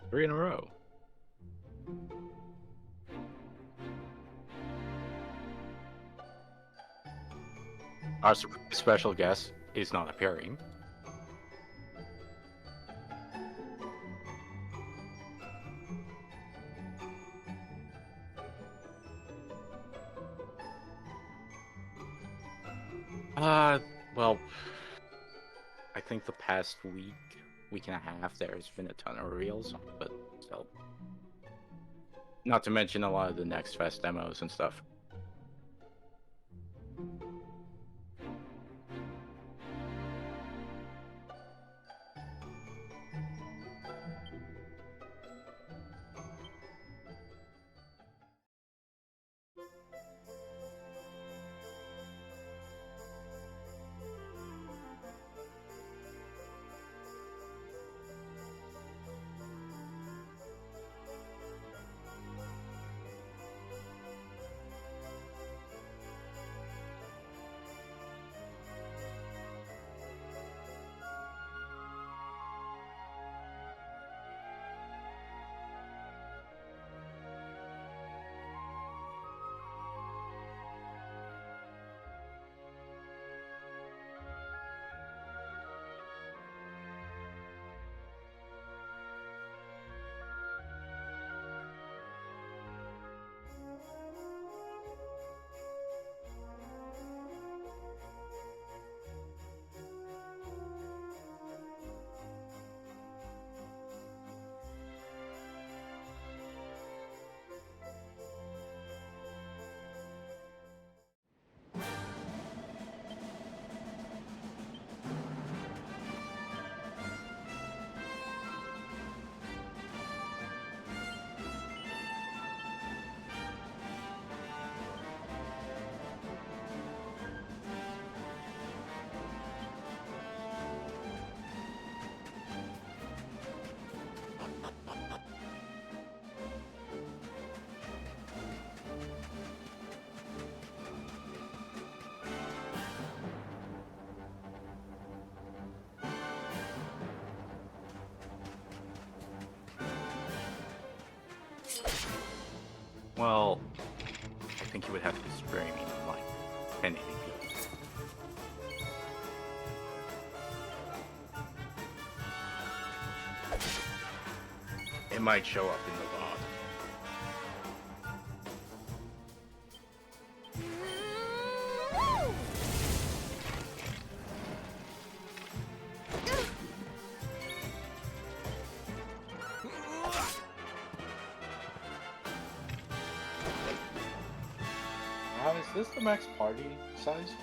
Three in a row. Our special guest is not appearing. Well, I think the past week and a half, there's been a ton of reels, but still. Not to mention a lot of the Next Fest demos and stuff. Well, I think you would have to be streaming like 1080p. It might show up in the log. Is this the max party size?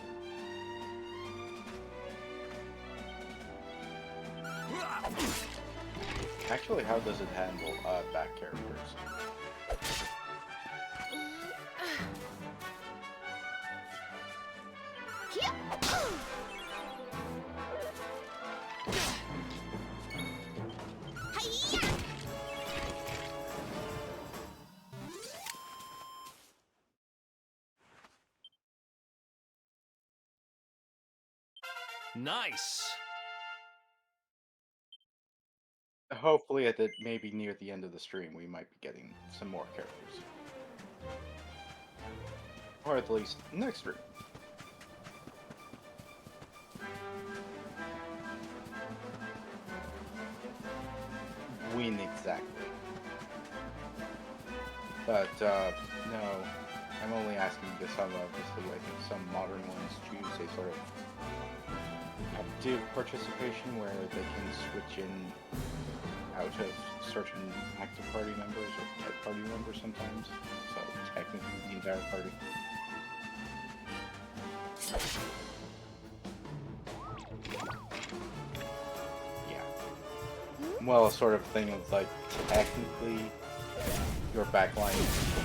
Actually, how does it handle back characters? Nice. Hopefully, at the maybe near the end of the stream, we might be getting some more characters, or at least next stream. Win exactly. But no, I'm only asking because some obviously I think some modern ones choose a sort of active participation where they can switch in out of certain active party members or type party members sometimes. So technically the entire party. Yeah. Well, sort of thing of like technically your backline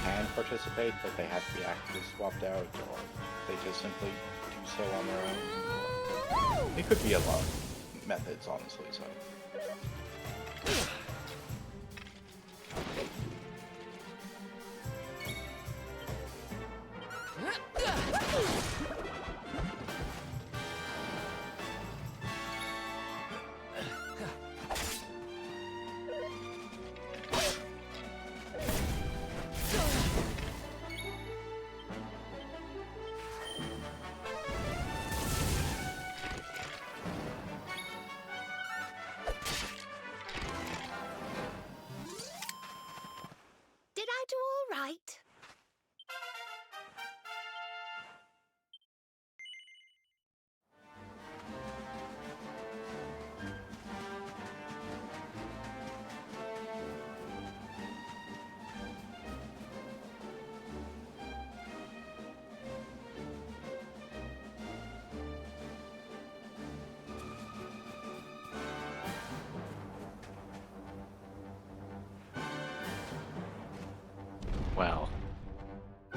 can participate, but they have to be actively swapped out, or they just simply do so on their own. It could be a lot of methods, honestly, so.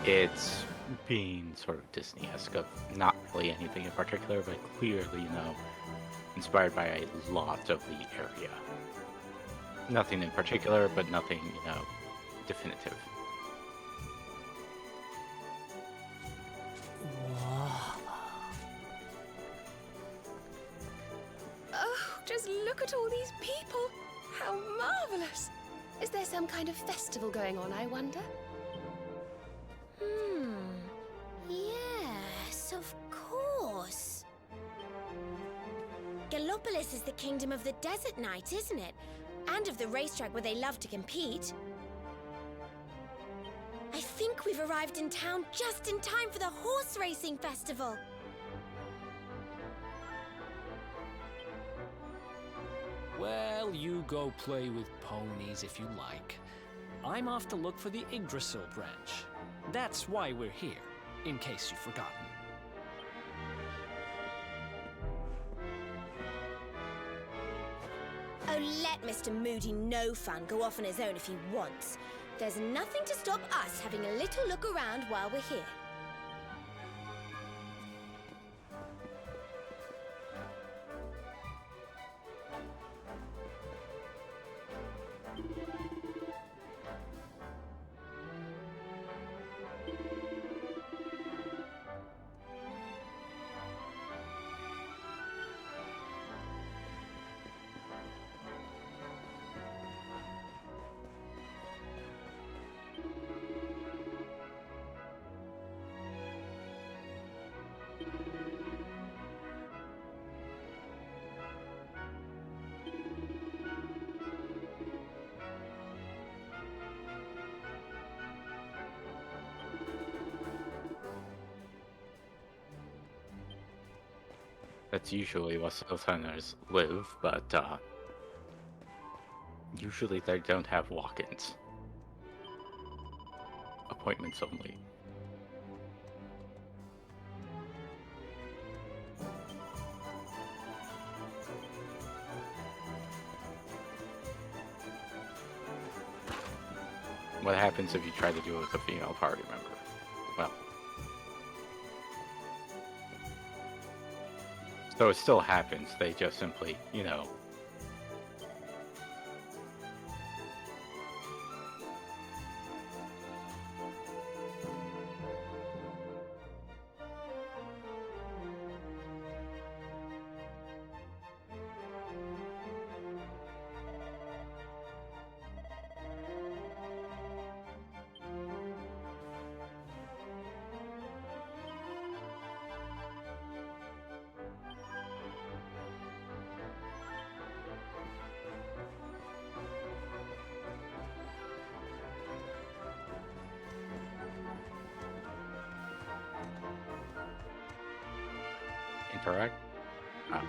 It's being sort of Disney-esque of not really anything in particular, but clearly, inspired by a lot of the area. Nothing in particular, but nothing, definitive. Oh, just look at all these people! How marvelous! Is there some kind of festival going on, I wonder? Yes, of course. Gallopolis is the kingdom of the desert knight, isn't it? And of the racetrack where they love to compete. I think we've arrived in town just in time for the horse racing festival. Well, you go play with ponies if you like. I'm off to look for the Yggdrasil branch. That's why we're here, in case you've forgotten. Oh, let Mr. Moody No Fun go off on his own if he wants. There's nothing to stop us having a little look around while we're here. That's usually what Southerners live, but usually they don't have walk-ins. Appointments only. What happens if you try to do it with a female party member? Well, so it still happens, they just simply, interact. Ah.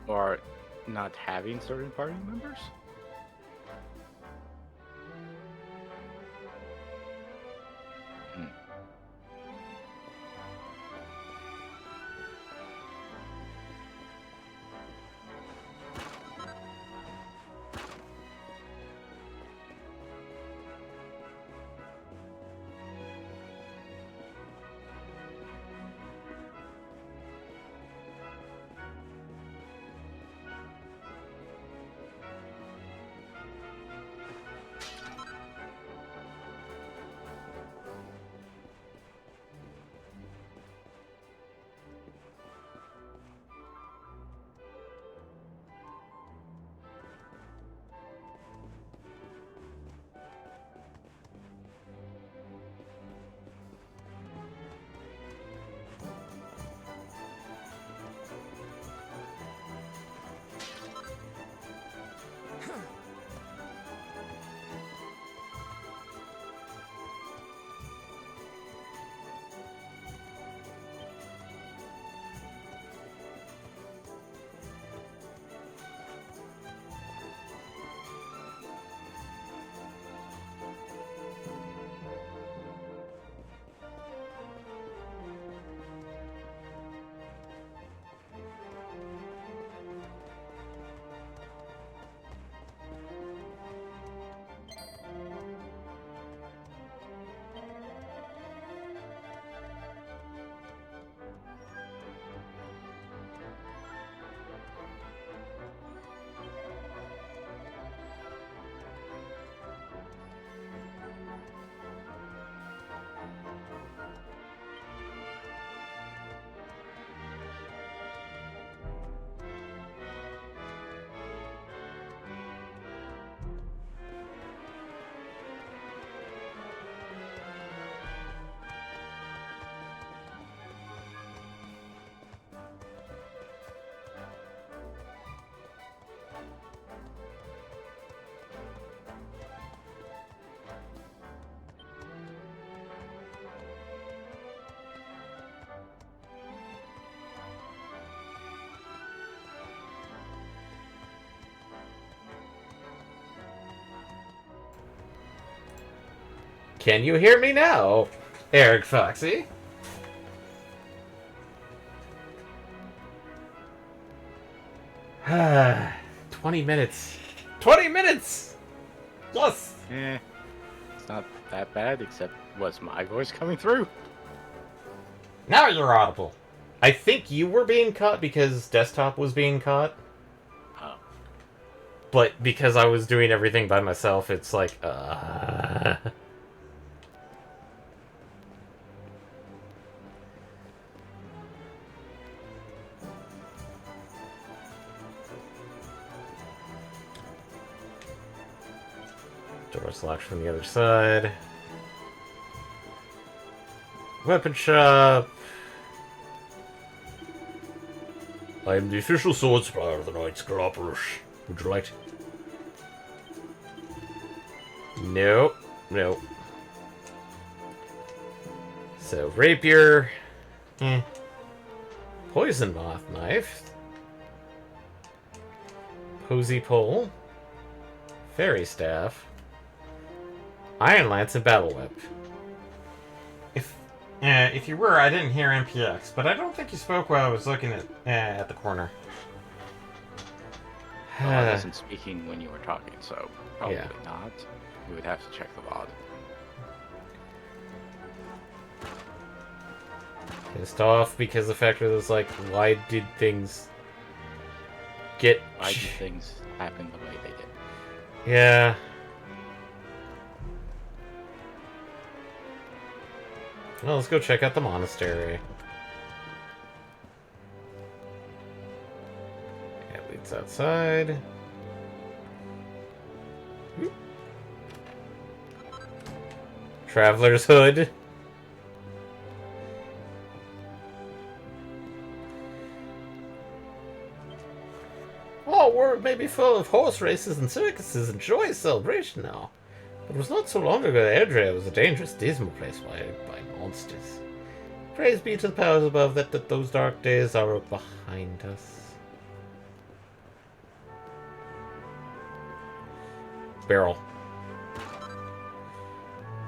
Or not having certain party members? Hmm. Can you hear me now, Eric Foxy? Ah, 20 minutes. 20 minutes! Yes! It's not that bad, except was my voice coming through? Now you're audible. I think you were being caught because desktop was being caught. Oh. But because I was doing everything by myself, it's like, Doors locked from the other side. Weapon shop. I am the official sword supplier of the Knights Galapagos. Would you like? Nope. Nope. So, rapier. Poison moth knife. Posy pole. Fairy staff. Iron lance and battle whip. If you were, I didn't hear MPX, but I don't think you spoke while I was looking at the corner. Well, I wasn't speaking when you were talking, so probably Yeah. not. We would have to check the VOD. Pissed off because the fact that it's like, why did things get... Why did things happen the way they did? Yeah. Well, let's go check out the monastery. It leads outside. Whoop. Traveler's hood. Oh, world may be full of horse races and circuses and joyous celebration now. But it was not so long ago that Erdrea was a dangerous, dismal place by monsters. Praise be to the powers above that those dark days are behind us. barrel.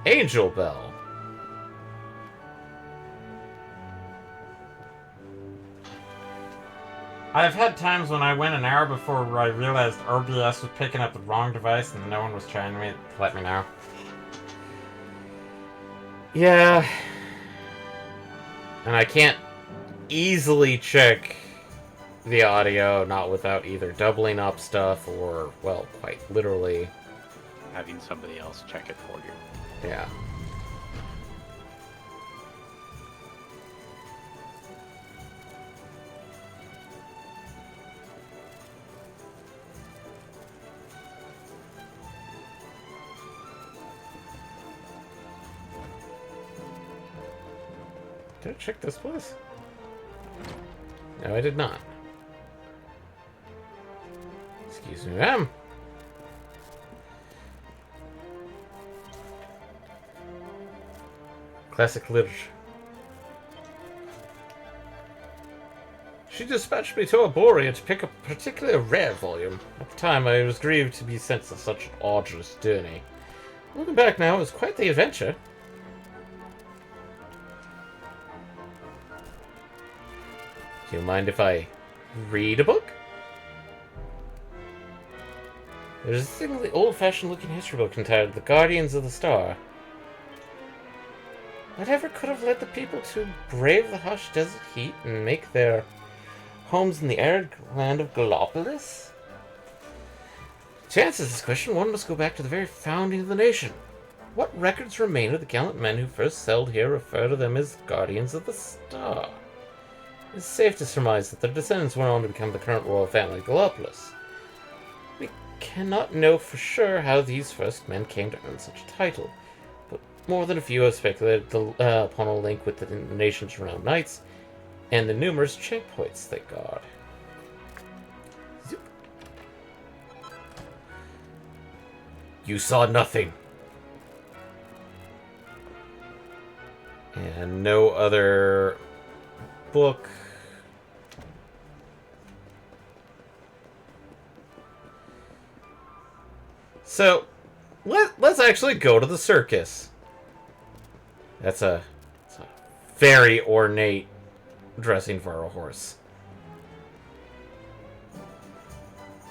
Angel Bell. I've had times when I went an hour before where I realized OBS was picking up the wrong device and no one was trying to let me know. Yeah. And I can't easily check the audio, not without either doubling up stuff or, well, quite literally having somebody else check it for you. Yeah. Did I check this place? No, I did not. Excuse me, ma'am. Classic literature. She dispatched me to Arborea to pick up a particularly rare volume. At the time, I was grieved to be sent on such an arduous journey. Looking back now, it was quite the adventure. Do you mind if I read a book? There's a singularly old-fashioned looking history book entitled The Guardians of the Star. Whatever could have led the people to brave the harsh desert heat and make their homes in the arid land of Gallopolis? To answer this question, one must go back to the very founding of the nation. What records remain of the gallant men who first settled here refer to them as Guardians of the Star. It's safe to surmise that their descendants went on to become the current royal family of Gallopolis. We cannot know for sure how these first men came to earn such a title, but more than a few have speculated upon a link with the nation's renowned knights and the numerous checkpoints they guard. Zoop. You saw nothing. And no other book. So, let's actually go to the circus. That's a very ornate dressing for a horse.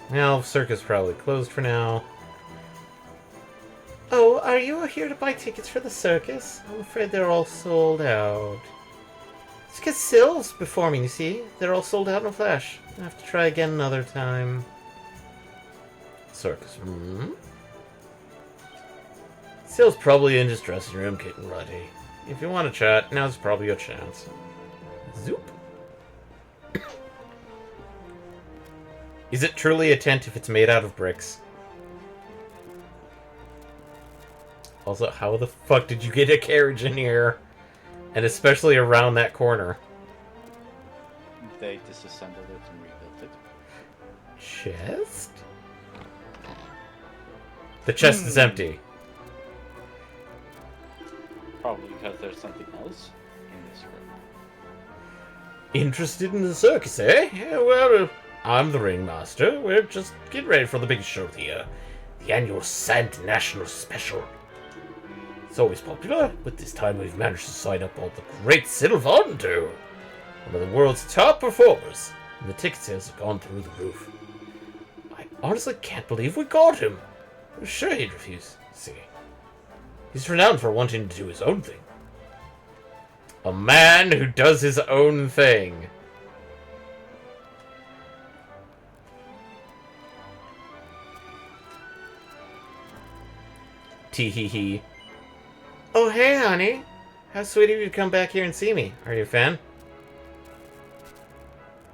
Well, circus probably closed for now. Oh, are you here to buy tickets for the circus? I'm afraid they're all sold out. It's because Syl's performing, you see? They're all sold out in a flash. I have to try again another time. Circus. Syl's probably in his dressing room getting ready. If you want to chat, now's probably your chance. Zoop. Is it truly a tent if it's made out of bricks? Also, how the fuck did you get a carriage in here? And especially around that corner. They disassembled it and rebuilt it. Chest? The chest is empty. Probably because there's something else in this room. Interested in the circus, eh? Yeah, well, I'm the ringmaster. We're just getting ready for the big show of the year. The annual Sant National Special. It's always popular, but this time we've managed to sign up all the great Sylvanto, one of the world's top performers, and the ticket sales have gone through the roof. I honestly can't believe we got him. I'm sure he'd refuse. See, he's renowned for wanting to do his own thing. A man who does his own thing. Tee-hee-hee. Oh, hey, honey. How sweet of you to come back here and see me. Are you a fan?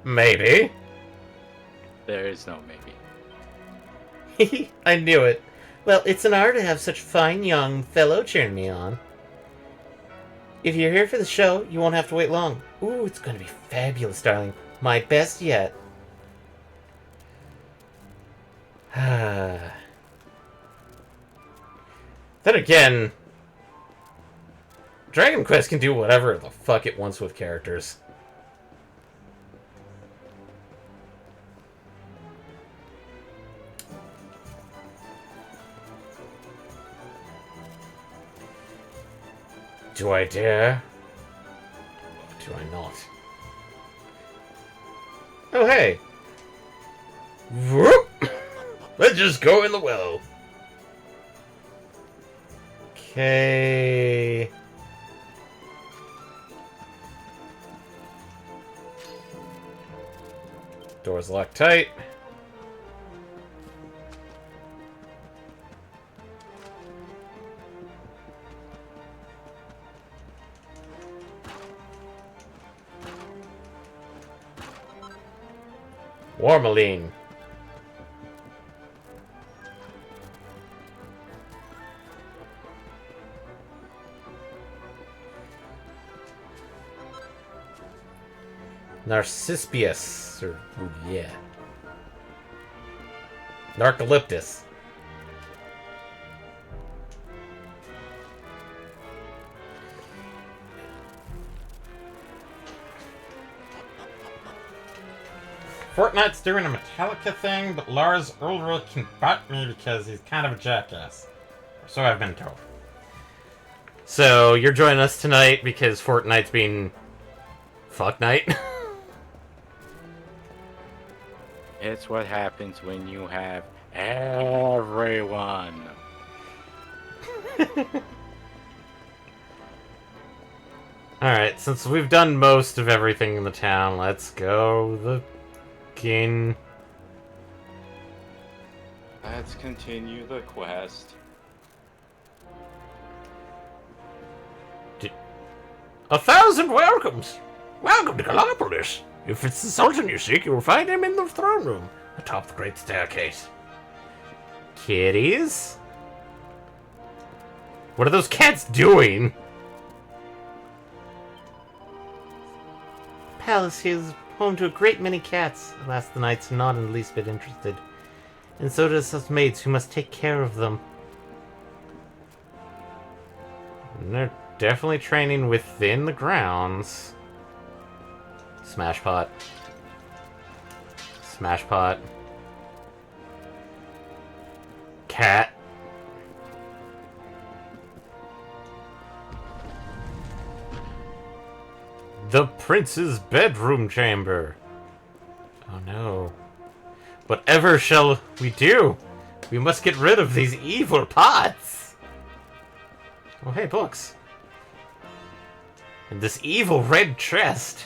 Maybe. There is no maybe. I knew it. Well, it's an honor to have such a fine young fellow cheering me on. If you're here for the show, you won't have to wait long. Ooh, it's going to be fabulous, darling. My best yet. Then again, Dragon Quest can do whatever the fuck it wants with characters. Do I dare? Or do I not? Oh, hey! Whoop! Let's just go in the well. Okay. Doors locked tight. Warmaline. Narcispius. Or, yeah. Narcoleptus. Fortnite's doing a Metallica thing, but Lars Ulrich can butt me because he's kind of a jackass. So I've been told. So, you're joining us tonight because Fortnite's being... Fuck night? It's what happens when you have everyone. Alright, since we've done most of everything in the town, let's go the king. Let's continue the quest. 1,000 welcomes! Welcome to Gallopolis! If it's the Sultan you seek, you will find him in the throne room, atop the great staircase. Kitties? What are those cats doing? Palace here is home to a great many cats. Alas, the knights are not in the least bit interested. And so does us maids who must take care of them. And they're definitely training within the grounds. Smash pot. Smash pot. Cat. The prince's bedroom chamber. Oh no. Whatever shall we do? We must get rid of these evil pots. Oh hey, books. And this evil red chest.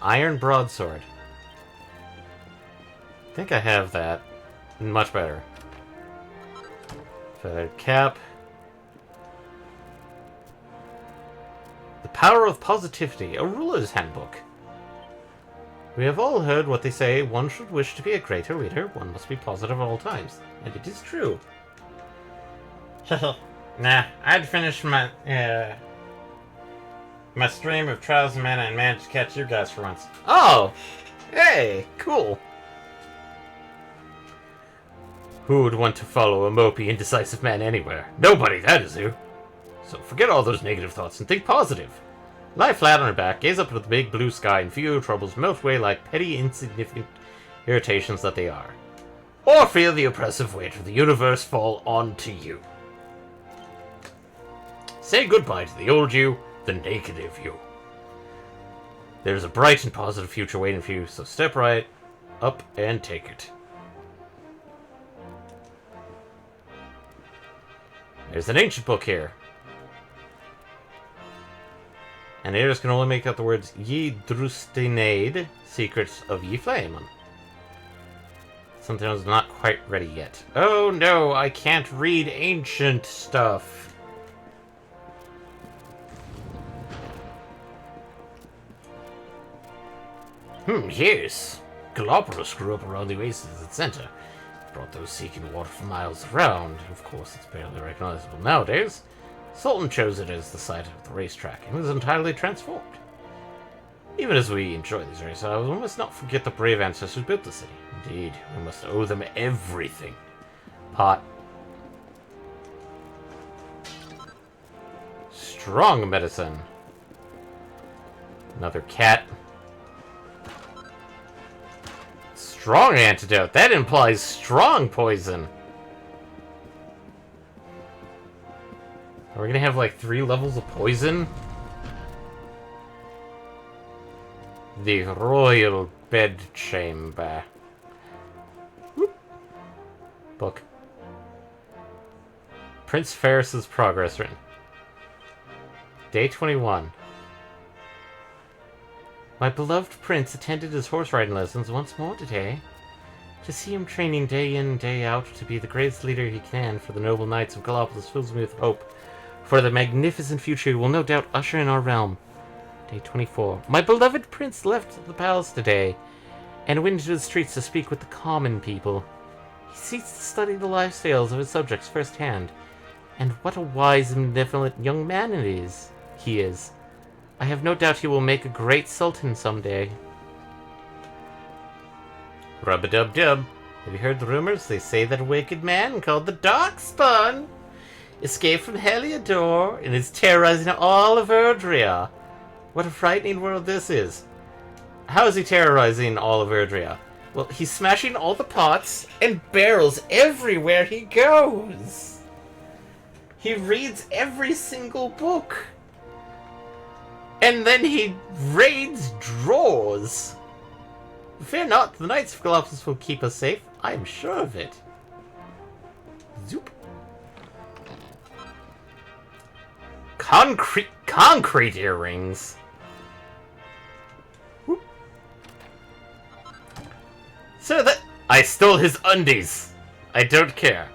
Iron broadsword. I think I have that. Much better. Feathered cap. The Power of Positivity, a ruler's handbook. We have all heard what they say, one should wish to be a greater leader, one must be positive at all times. And it is true. Nah, I'd finished my stream of Trials of Mana and managed to catch you guys for once. Oh! Hey! Cool! Who would want to follow a mopey, indecisive man anywhere? Nobody, that is who! So forget all those negative thoughts and think positive. Lie flat on your back, gaze up at the big blue sky, and feel your troubles melt away like petty, insignificant irritations that they are. Or feel the oppressive weight of the universe fall onto you. Say goodbye to the old you, the negative you. There's a bright and positive future waiting for you, so step right up and take it. There's an ancient book here. And heirs can only make out the words Ye Drustinade, Secrets of Ye Flame. Something I was not quite ready yet. Oh no, I can't read ancient stuff. Yes. Gallopolis grew up around the oasis at the center. Brought those seeking water for miles around. Of course, it's barely recognizable nowadays. Sultan chose it as the site of the racetrack and was entirely transformed. Even as we enjoy these races, we must not forget the brave ancestors who built the city. Indeed, we must owe them everything. Pot. Strong medicine. Another cat. Strong antidote. That implies strong poison. Are We're gonna have like 3 levels of poison? The Royal Bedchamber. Whoop. Book. Prince Ferris's Progress Written. Day 21. My beloved prince attended his horse riding lessons once more today. To see him training day in, day out to be the greatest leader he can for the noble knights of Gallopolis fills me with hope for the magnificent future he will no doubt usher in our realm. Day 24. My beloved prince left the palace today and went into the streets to speak with the common people. He seeks to study the lifestyles of his subjects firsthand, and what a wise and benevolent young man he is. I have no doubt he will make a great sultan someday. Rub-a-dub-dub. Have you heard the rumors? They say that a wicked man called the Darkspawn escaped from Heliodor and is terrorizing all of Erdrea. What a frightening world this is. How is he terrorizing all of Erdrea? Well, he's smashing all the pots and barrels everywhere he goes. He reads every single book. And then he raids drawers. Fear not, the Knights of Gallopolis will keep us safe. I am sure of it. Zoop. Concrete earrings. Whoop. So that I stole his undies. I don't care.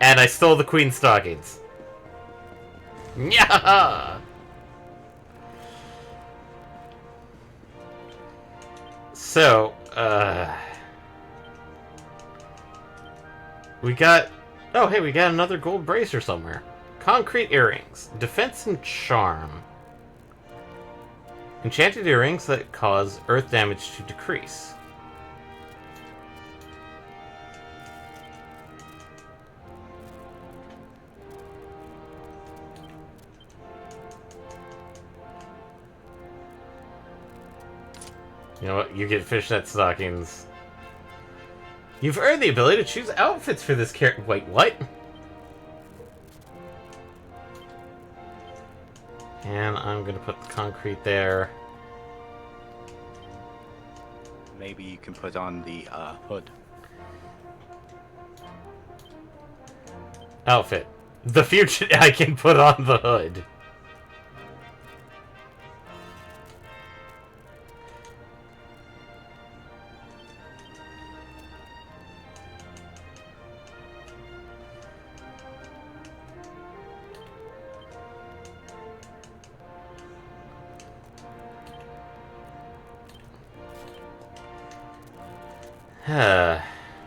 And I stole the Queen's stockings. Nyaha! So, we got... Oh, hey, we got another gold bracer somewhere. Concrete earrings. Defense and charm. Enchanted earrings that cause earth damage to decrease. You know what? You get fishnet stockings. You've earned the ability to choose outfits for this character. Wait, what? And I'm gonna put the concrete there. Maybe you can put on the hood. Outfit. The future I can put on the hood.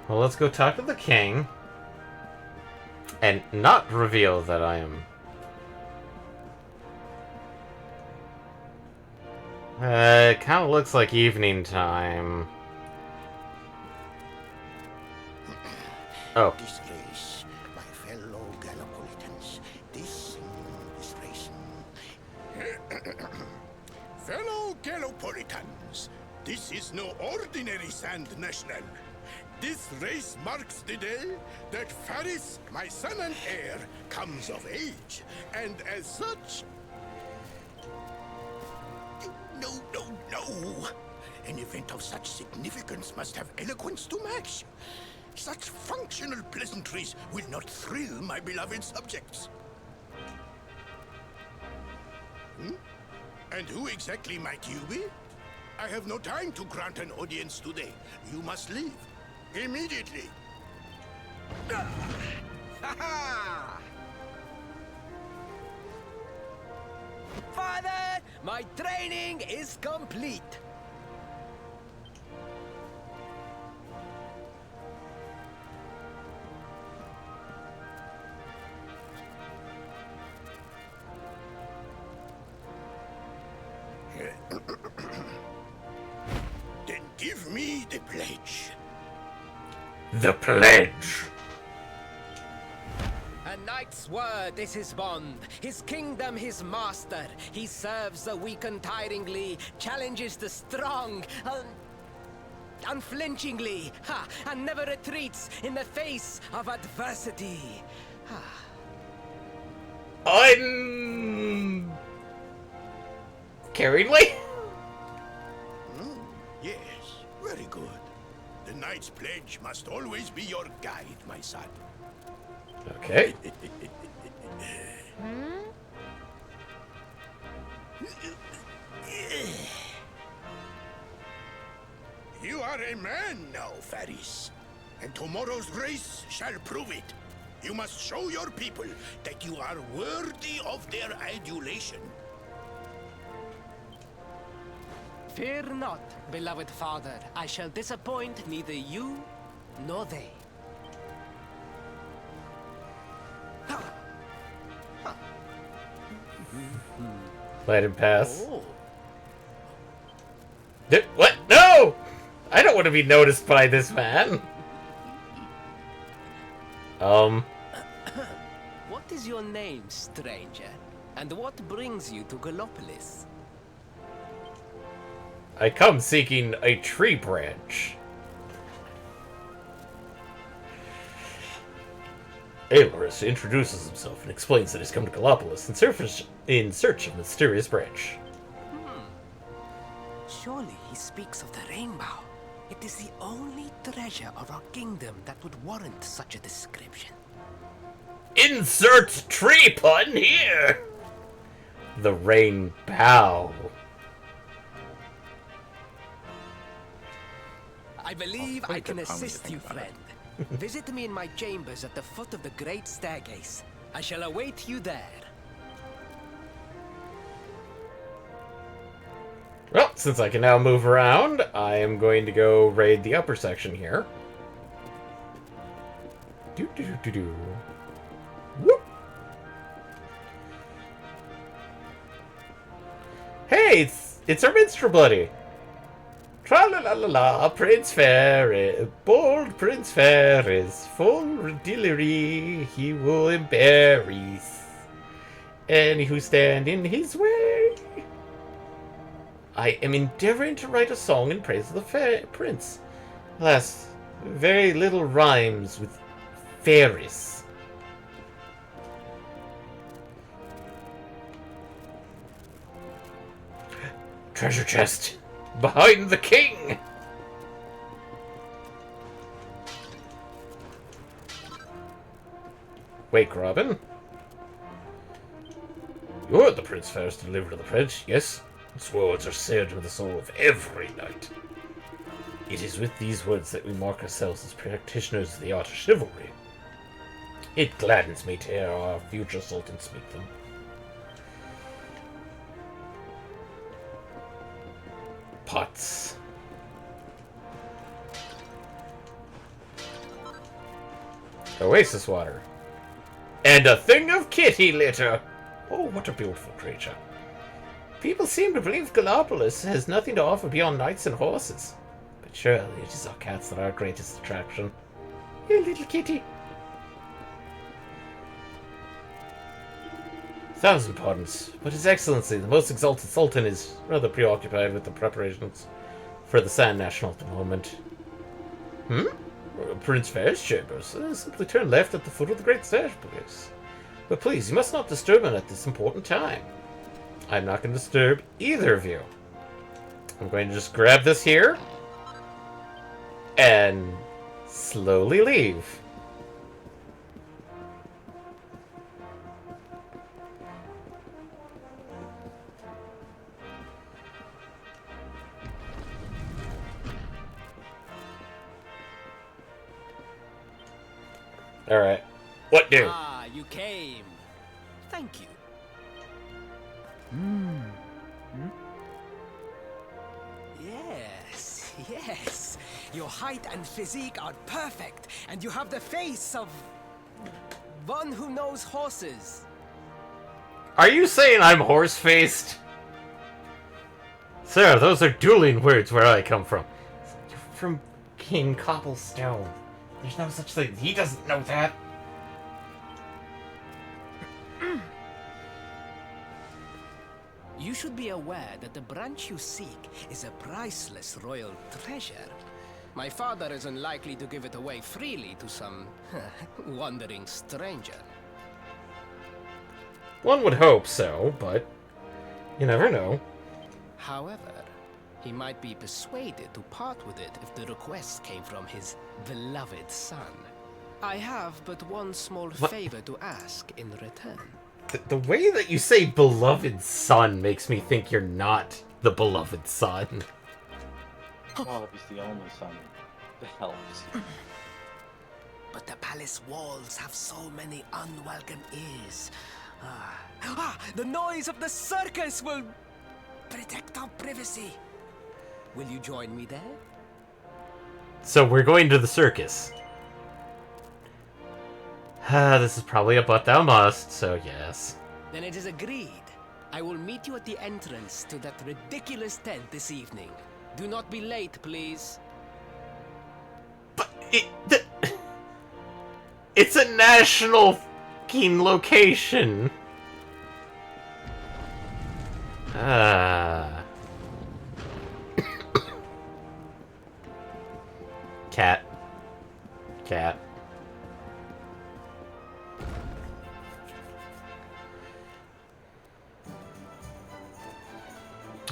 Well, let's go talk to the king. And not reveal that I am... it kind of looks like evening time. Oh. This race, my fellow Gallopolitans, this race. Fellow Gallopolitans, this is no ordinary Sand National. This race marks the day that Faris, my son and heir, comes of age. And as such... No. An event of such significance must have eloquence to match. Such functional pleasantries will not thrill my beloved subjects. And who exactly might you be? I have no time to grant an audience today. You must leave. Immediately. Father, my training is complete. Then give me the pledge. The pledge. A knight's word is his bond, his kingdom his master. He serves the weak untiringly, challenges the strong unflinchingly, and never retreats in the face of adversity. Carriedly? Yes, very good. The knight's pledge must always be your guide, my son. Okay. You are a man now, Faris. And tomorrow's race shall prove it. You must show your people that you are worthy of their adulation. Fear not, beloved father. I shall disappoint neither you nor they. Let him pass. Oh. What? No! I don't want to be noticed by this man. What is your name, stranger? And what brings you to Gallopolis? I come seeking a tree branch. Aloris introduces himself and explains that he's come to Gallopolis in search of a mysterious branch. Surely he speaks of the rainbow. It is the only treasure of our kingdom that would warrant such a description. Insert tree pun here! The rainbow. I believe pretty I can good pun when you assist think you, about it. friend. Visit me in my chambers at the foot of the great staircase. I shall await you there. Well, since I can now move around, I am going to go raid the upper section here. Do. Whoop. Hey, it's our minstrel buddy. Tra-la-la-la-la, Prince Fair, bold Prince Fair is full dillery, he will embarrass any who stand in his way. I am endeavoring to write a song in praise of the prince. Alas, very little rhymes with Ferris. Treasure chest behind the king. Wake Robin. You're the Prince Ferris to deliver to the prince, yes? Swords are seared with the soul of every knight. It is with these words that we mark ourselves as practitioners of the art of chivalry. It gladdens me to hear our future sultan speak them. Pots. Oasis water. And a thing of kitty litter. Oh, what a beautiful creature. People seem to believe Gallopolis has nothing to offer beyond knights and horses. But surely it is our cats that are our greatest attraction. You little kitty. 1,000 pardons, but His Excellency, the most exalted Sultan, is rather preoccupied with the preparations for the Sand National at the moment. Prince Fair's chambers. Simply turn left at the foot of the Great Staircase. But please, you must not disturb him at this important time. I'm not going to disturb either of you. I'm going to just grab this here and slowly leave. Alright. What do? Ah, you came. Thank you. Yes. Your height and physique are perfect, and you have the face of one who knows horses. Are you saying I'm horse-faced? Sir, those are dueling words where I come from. You're from King Cobblestone. There's no such thing. He doesn't know that. You should be aware that the branch you seek is a priceless royal treasure. My father is unlikely to give it away freely to some wandering stranger. One would hope so, but you never know. However, he might be persuaded to part with it if the request came from his beloved son. I have but one small favor to ask in return. The way that you say beloved son makes me think you're not the beloved son. Well, he's the only son. It helps. But the palace walls have so many unwelcome ears. The noise of the circus will protect our privacy. Will you join me there? So we're going to the circus. This is probably a but thou must, so yes. Then it is agreed. I will meet you at the entrance to that ridiculous tent this evening. Do not be late, please. But it's a national fucking location. Cat. Cat.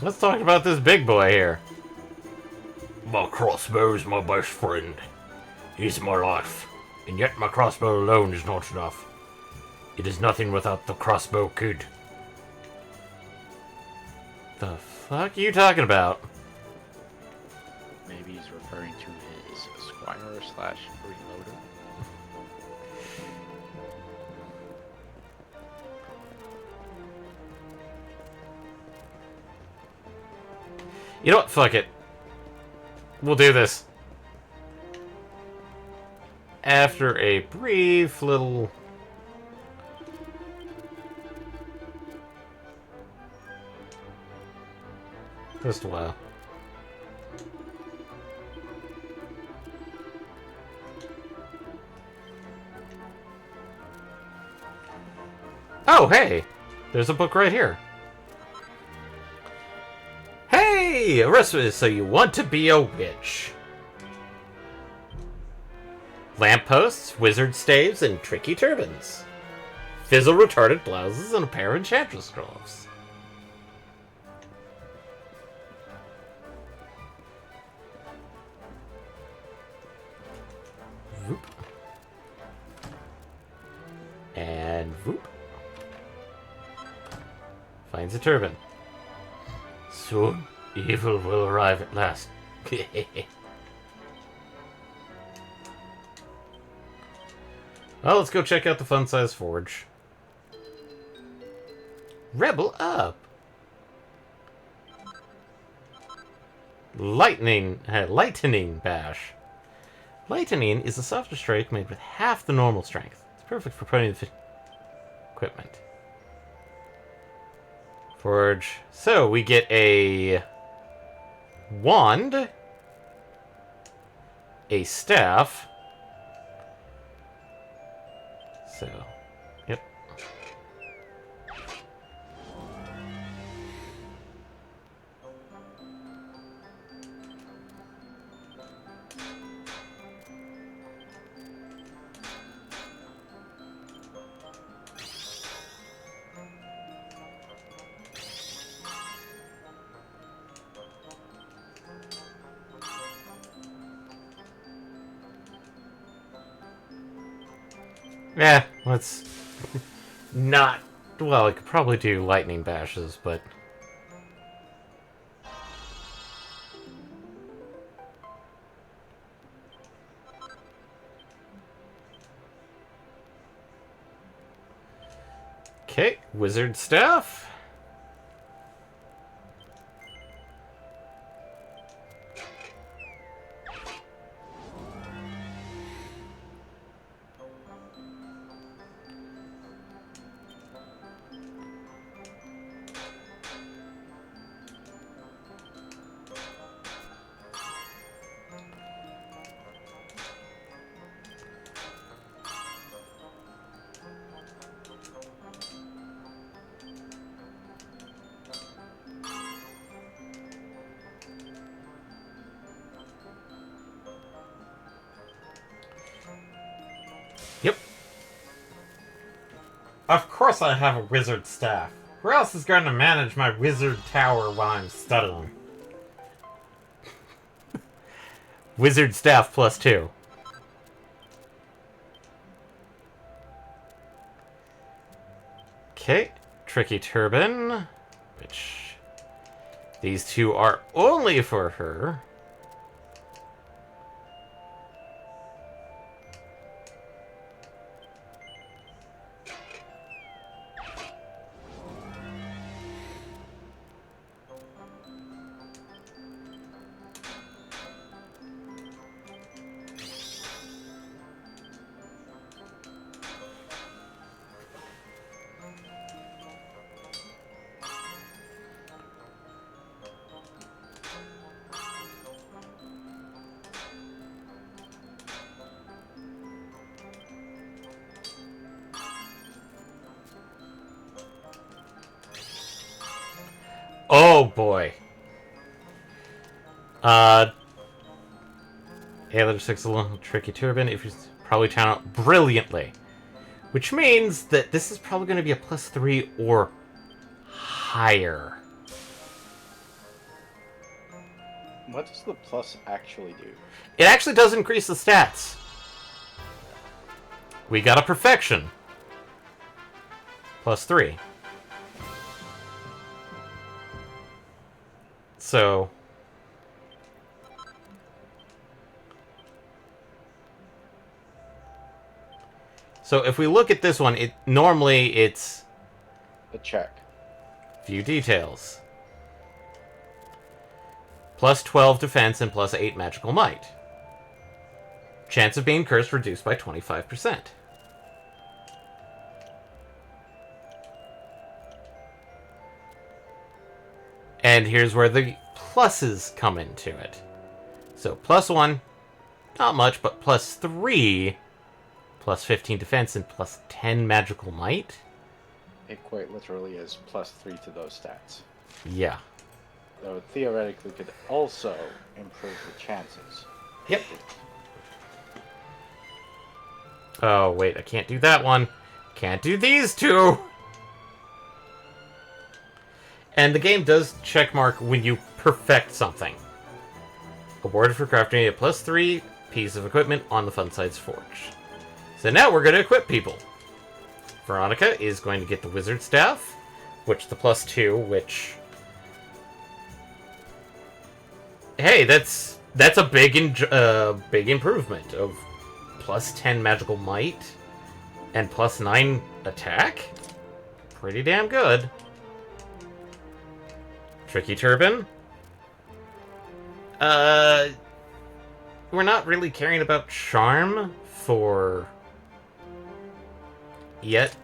Let's talk about this big boy here. My crossbow is my best friend. He's my life. And yet my crossbow alone is not enough. It is nothing without the crossbow kid. The fuck are you talking about? Maybe he's referring to his squire slash reloader. You know what? Fuck it. We'll do this. After a brief little... Just a while. Oh, hey! There's a book right here. Hey! Arrested, so you want to be a witch. Lampposts, wizard staves, and tricky turbans. Fizzle-retarded blouses and a pair of enchantress gloves. Voop. And voop. Finds a turban. Soon, evil will arrive at last. Well, let's go check out the fun-size forge. Rebel up! Lightning bash. Lightning is a softer strike made with half the normal strength. It's perfect for putting the equipment. Forge. So, we get a wand, a staff. So, yep. Yeah, let's not... Well, I could probably do lightning bashes, but... Okay, wizard staff. Of course I have a wizard staff. Who else is going to manage my wizard tower while I'm studying? Wizard staff +2. Okay, Tricky Turban, which these two are only for her. Oh boy. Halo 6 alone, Tricky Turban, if you probably turn out brilliantly. Which means that this is probably going to be a +3 or higher. What does the plus actually do? It actually does increase the stats. We got a perfection. +3. So if we look at this one, normally it's A check. view details. +12 defense and +8 magical might. Chance of being cursed reduced by 25%. And here's where the pluses come into it. So +1, not much, but +3, +15 defense, and +10 magical might. It quite literally is +3 to those stats. Yeah. Though it theoretically could also improve the chances. Yep. Oh, wait, I can't do that one. Can't do these two! And the game does checkmark when you perfect something. Awarded for crafting a +3 piece of equipment on the Fun Sides Forge. So now we're going to equip people. Veronica is going to get the Wizard Staff, which the +2, which... Hey, that's a big improvement of +10 magical might and +9 attack. Pretty damn good. Tricky Turban. We're not really caring about charm for yet.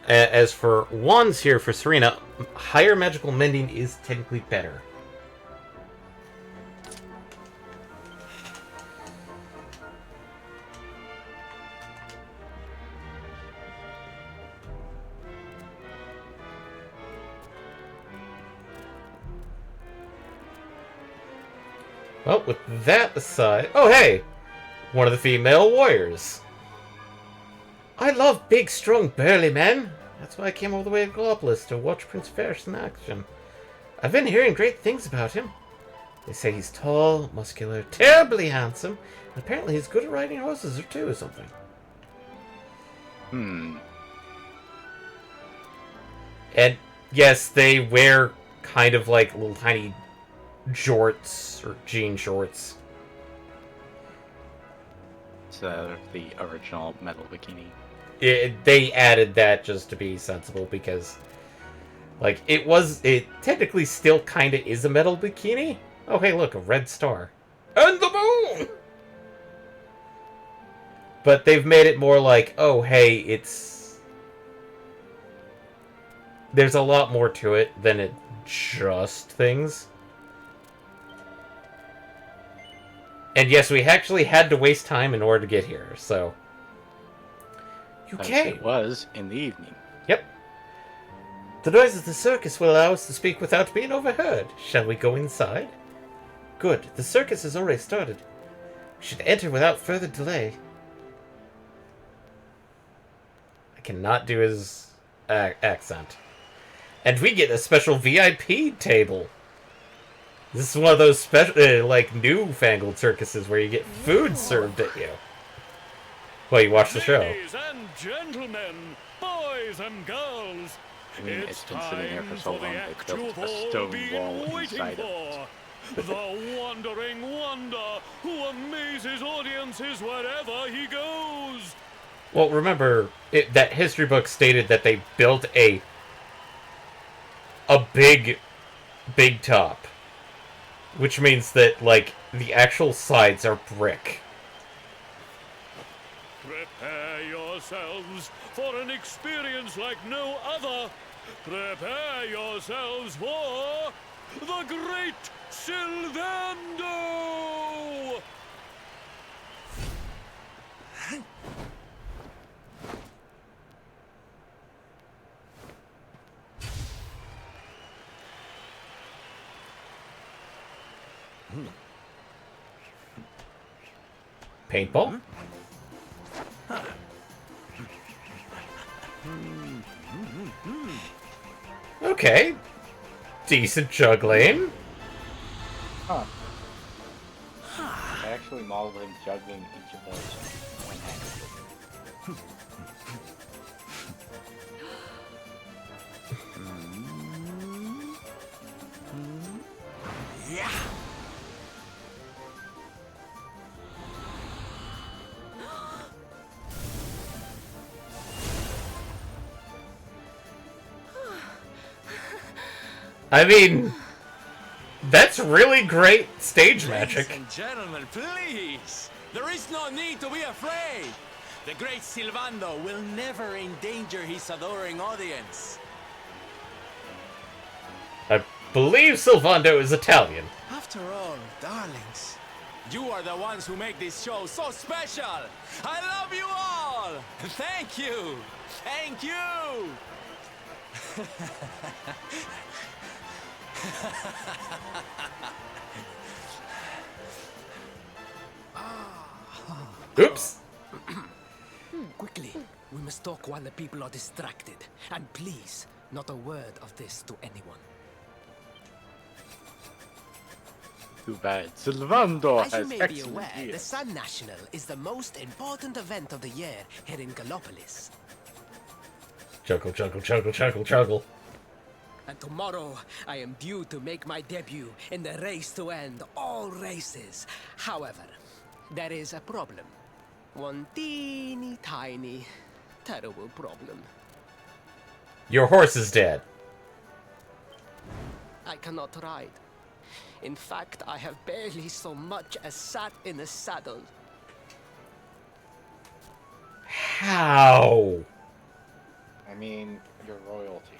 As for wands here for Serena, higher magical mending is technically better. Well, with that aside... Oh, hey! One of the female warriors. I love big, strong, burly men. That's why I came all the way to Glopolis to watch Prince Ferris in action. I've been hearing great things about him. They say he's tall, muscular, terribly handsome, and apparently he's good at riding horses too or something. And yes, they wear kind of like little tiny jorts or jean shorts. It's the original metal bikini. They added that just to be sensible because, like, it technically still kind of is a metal bikini. Oh, hey, look, a red star. And the moon! But they've made it more like, oh, hey, there's a lot more to it than it just things. And yes, we actually had to waste time in order to get here, so... Okay. It was in the evening. Yep. The noise of the circus will allow us to speak without being overheard. Shall we go inside? Good. The circus has already started. We should enter without further delay. I cannot do his accent. And we get a special VIP table. This is one of those special, like, newfangled circuses where you get food served at you. Well, you watch the show. Ladies and gentlemen, boys and girls, I mean, it's been sitting there for so long, they act built you've a all stone been wall waiting inside of it. for. The wandering wonder who amazes audiences wherever he goes. Well, remember, that history book stated that they built a big top. Which means that, like, the actual sides are brick. Prepare yourselves for an experience like no other. Prepare yourselves for the Great Sylvando! Paintball? Okay. Decent juggling. Huh. I actually modeled him juggling each of those one-handedly. I mean, that's really great stage magic. Ladies and gentlemen, please! There is no need to be afraid! The great Sylvando will never endanger his adoring audience. I believe Sylvando is Italian. After all, darlings, you are the ones who make this show so special! I love you all! Thank you! Thank you! Oops. Quickly, we must talk while the people are distracted. And please, not a word of this to anyone. Too bad. Sylvando As you has may be excellent aware, the ears. Sun National is the most important event of the year here in Gallopolis. Juggle, juggle, juggle, juggle, juggle. And tomorrow, I am due to make my debut in the race to end all races. However, there is a problem. One teeny tiny, terrible problem. Your horse is dead. I cannot ride. In fact, I have barely so much as sat in a saddle. How? I mean, you're royalty.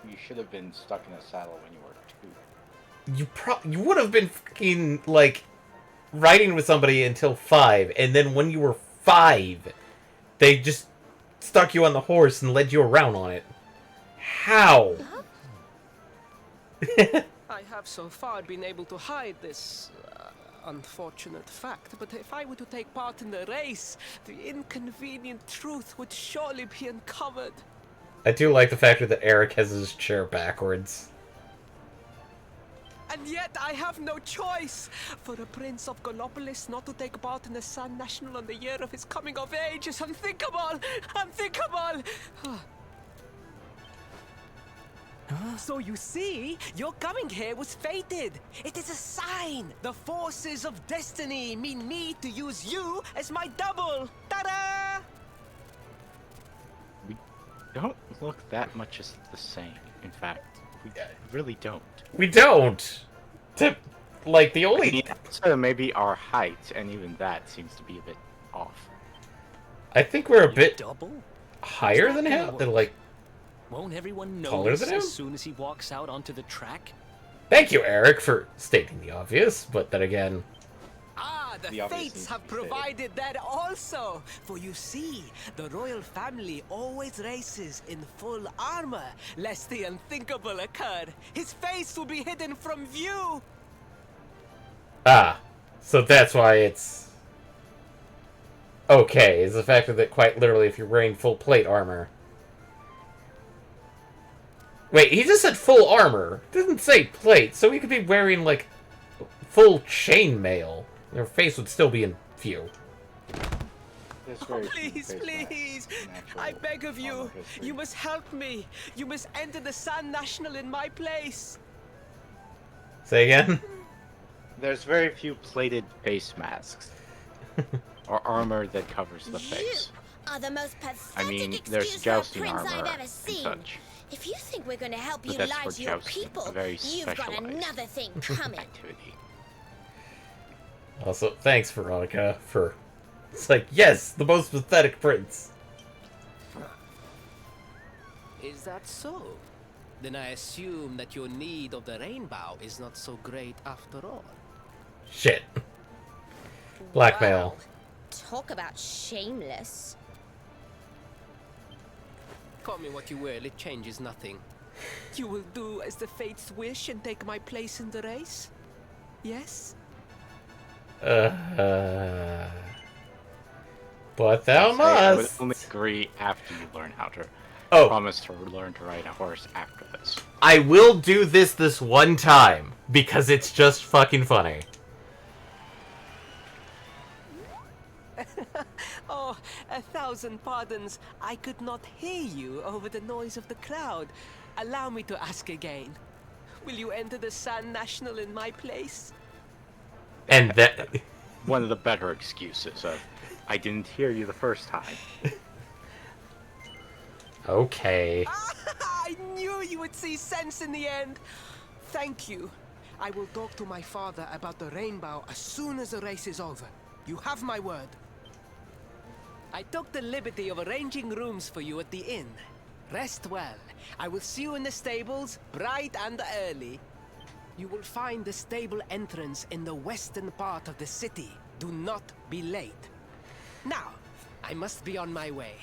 You should have been stuck in a saddle when you were 2. You would have been fucking, like, riding with somebody until 5, and then when you were 5, they just stuck you on the horse and led you around on it. How? I have so far been able to hide this unfortunate fact, but if I were to take part in the race, the inconvenient truth would surely be uncovered. I do like the fact that Eric has his chair backwards. And yet I have no choice. For a prince of Gallopolis not to take part in the Sun National on the year of his coming of age is unthinkable! Unthinkable! So you see, your coming here was fated. It is a sign. The forces of destiny mean me to use you as my double. Ta-da! We don't look that much as the same. In fact, we really don't. We don't! Like, the only... I mean, so maybe our height, and even that seems to be a bit off. I think we're a bit Double? higher than him? Like, Won't everyone Taller notice than him? as soon as he walks out onto the track? thank you, Eric, for stating the obvious, but then again... Ah, the The obvious fates needs have to be stated. provided that also. For you see, the royal family always races in full armor, lest the unthinkable occur. His face will be hidden from view. Ah, so that's why it's okay, is the fact that quite literally if you're wearing full plate armor. Wait, he just said full armor. Didn't say plate, so he could be wearing, like, full chainmail. Their face would still be in view. There's Oh, very few please, face please! masks in actual I beg of you! armor history. You must help me! You must enter the Sand National in my place! Say again? There's very few plated face masks. Or armor that covers the face. You are the most pathetic I mean, excuse there's for a jousting prince armor I've ever and seen. such. If you think we're going to help But you that's lie for to your jousting, people, a very you've got specialized another thing coming. activity. Also, thanks, Veronica, for... It's like, yes, the most pathetic prince. Is that so? Then I assume that your need of the rainbow is not so great after all. Shit. Blackmail. Wow. Talk about shameless. Call me what you will, it changes nothing. You will do as the fates wish and take my place in the race? Yes? But thou I would must. only agree after you learn how to. Oh. Promise to learn to ride a horse after this. I will do this one time, because it's just fucking funny. Oh, 1,000 pardons. I could not hear you over the noise of the crowd. Allow me to ask again. Will you enter the Sand National in my place? And that... One of the better excuses of, I didn't hear you the first time. Okay. I knew you would see sense in the end. Thank you. I will talk to my father about the rainbow as soon as the race is over. You have my word. I took the liberty of arranging rooms for you at the inn. Rest well. I will see you in the stables, bright and early. You will find the stable entrance in the western part of the city. Do not be late. Now, I must be on my way.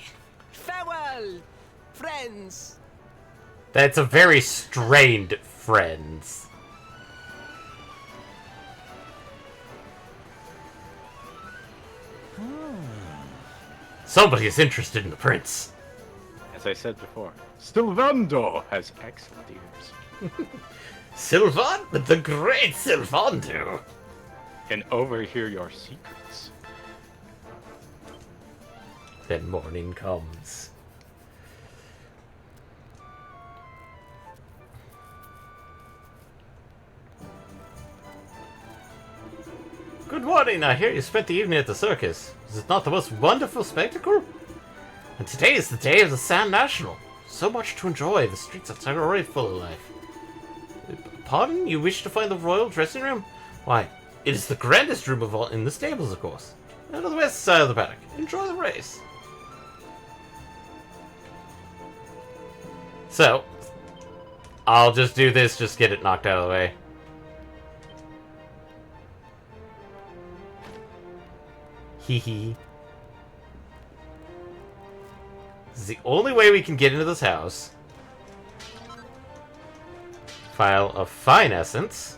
Farewell, friends! That's a very strained friends. Somebody is interested in the prince. As I said before, Stilvando has excellent ears. Sylvan, the great Sylvando. Can overhear your secrets. Then morning comes. Good morning, I hear you spent the evening at the circus. Is it not the most wonderful spectacle? And today is the day of the Sand National. So much to enjoy, the streets outside are already full of life. Pardon? You wish to find the royal dressing room? Why, it is the grandest room of all in the stables, of course. And on the west side of the paddock. Enjoy the race. So, I'll just do this, just get it knocked out of the way. Hee hee. This is the only way we can get into this house. File of fine essence.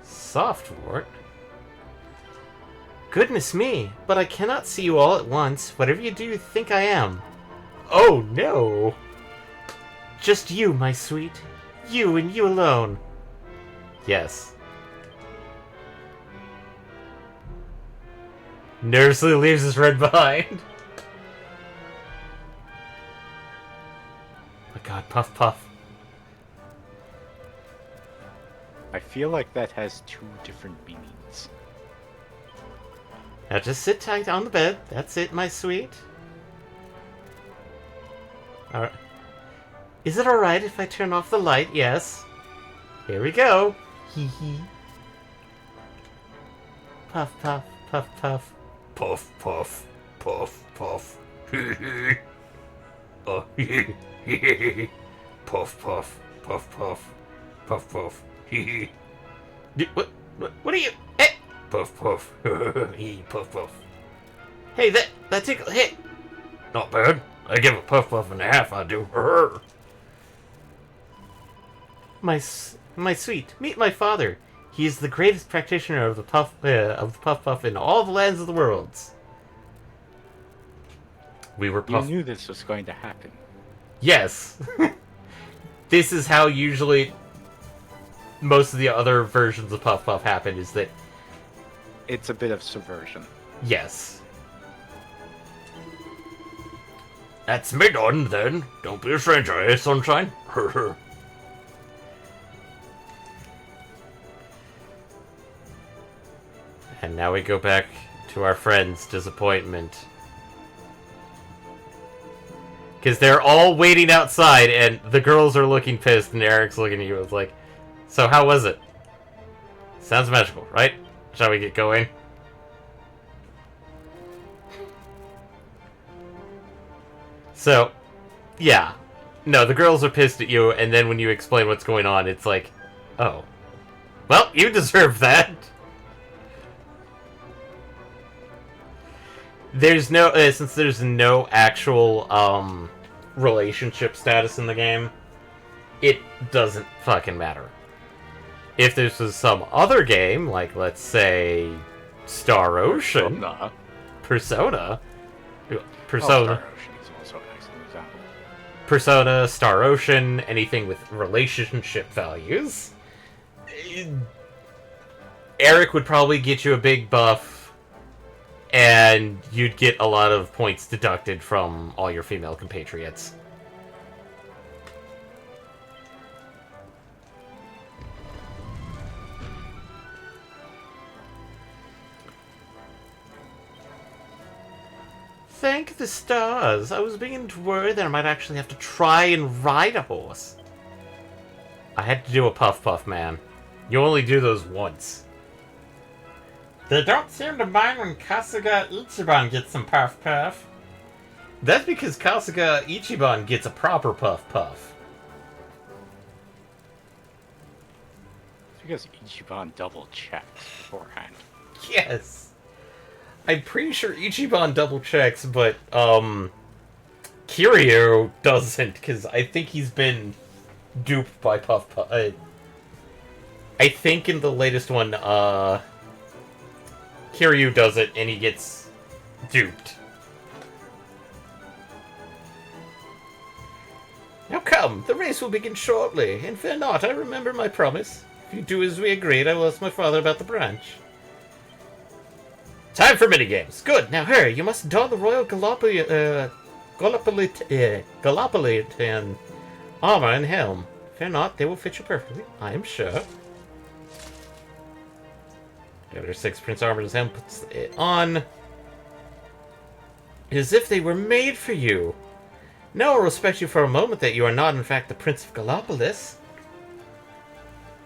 Softwort. Goodness me, but I cannot see you all at once. Whatever you do, think I am. Oh no! Just you, my sweet. You and you alone. Yes. Nervously leaves his red behind. My god, puff puff. I feel like that has two different meanings. Now just sit tight on the bed. That's it, my sweet. Alright. Is it alright if I turn off the light? Yes. Here we go. Hee hee. Puff puff, puff puff. Puff puff, puff puff. Hee hee. Oh, hee hee hee. Puff puff, puff puff. Puff puff. Hee hee. What are you? Hey! Puff puff. Hee puff puff. Hey, that tickle. Hey! Not bad. I give a puff puff and a half, I do. my sweet, meet my father. He is the greatest practitioner of the Puff Puff in all the lands of the worlds. We were You knew this was going to happen. Yes. This is how usually most of the other versions of Puff Puff happen, is that... It's a bit of subversion. Yes. That's me done, then. Don't be a stranger, eh, sunshine? And now we go back to our friend's disappointment. Because they're all waiting outside, and the girls are looking pissed, and Eric's looking at you. It's like, so how was it? Sounds magical, right? Shall we get going? So, yeah. No, the girls are pissed at you, and then when you explain what's going on, it's like, oh. Well, you deserve that. There's no, since there's no actual, relationship status in the game, it doesn't fucking matter. If this was some other game, like, let's say, Star Ocean, Persona. Oh, Star Ocean is also an excellent example. Persona, Star Ocean, anything with relationship values, Eric would probably get you a big buff, and you'd get a lot of points deducted from all your female compatriots. Thank the stars. I was beginning to worry that I might actually have to try and ride a horse. I had to do a Puff Puff, man. You only do those once. They don't seem to mind when Kasuga Ichiban gets some Puff Puff. That's because Kasuga Ichiban gets a proper Puff Puff. It's because Ichiban double checks beforehand. Yes. I'm pretty sure Ichiban double checks, but, Kiryu doesn't, because I think he's been duped by Puff Puff. I think in the latest one, Kiryu does it, and he gets duped. Now come, the race will begin shortly, and fear not, I remember my promise. If you do as we agreed, I will ask my father about the branch. Time for minigames. Good, now hurry, you must don the royal Gallopolitan armor and helm. Fear not, they will fit you perfectly, I am sure. Gather 6 Prince Armor's helm, puts it on. As if they were made for you. No, I'll respect you for a moment that you are not, in fact, the Prince of Gallopolis.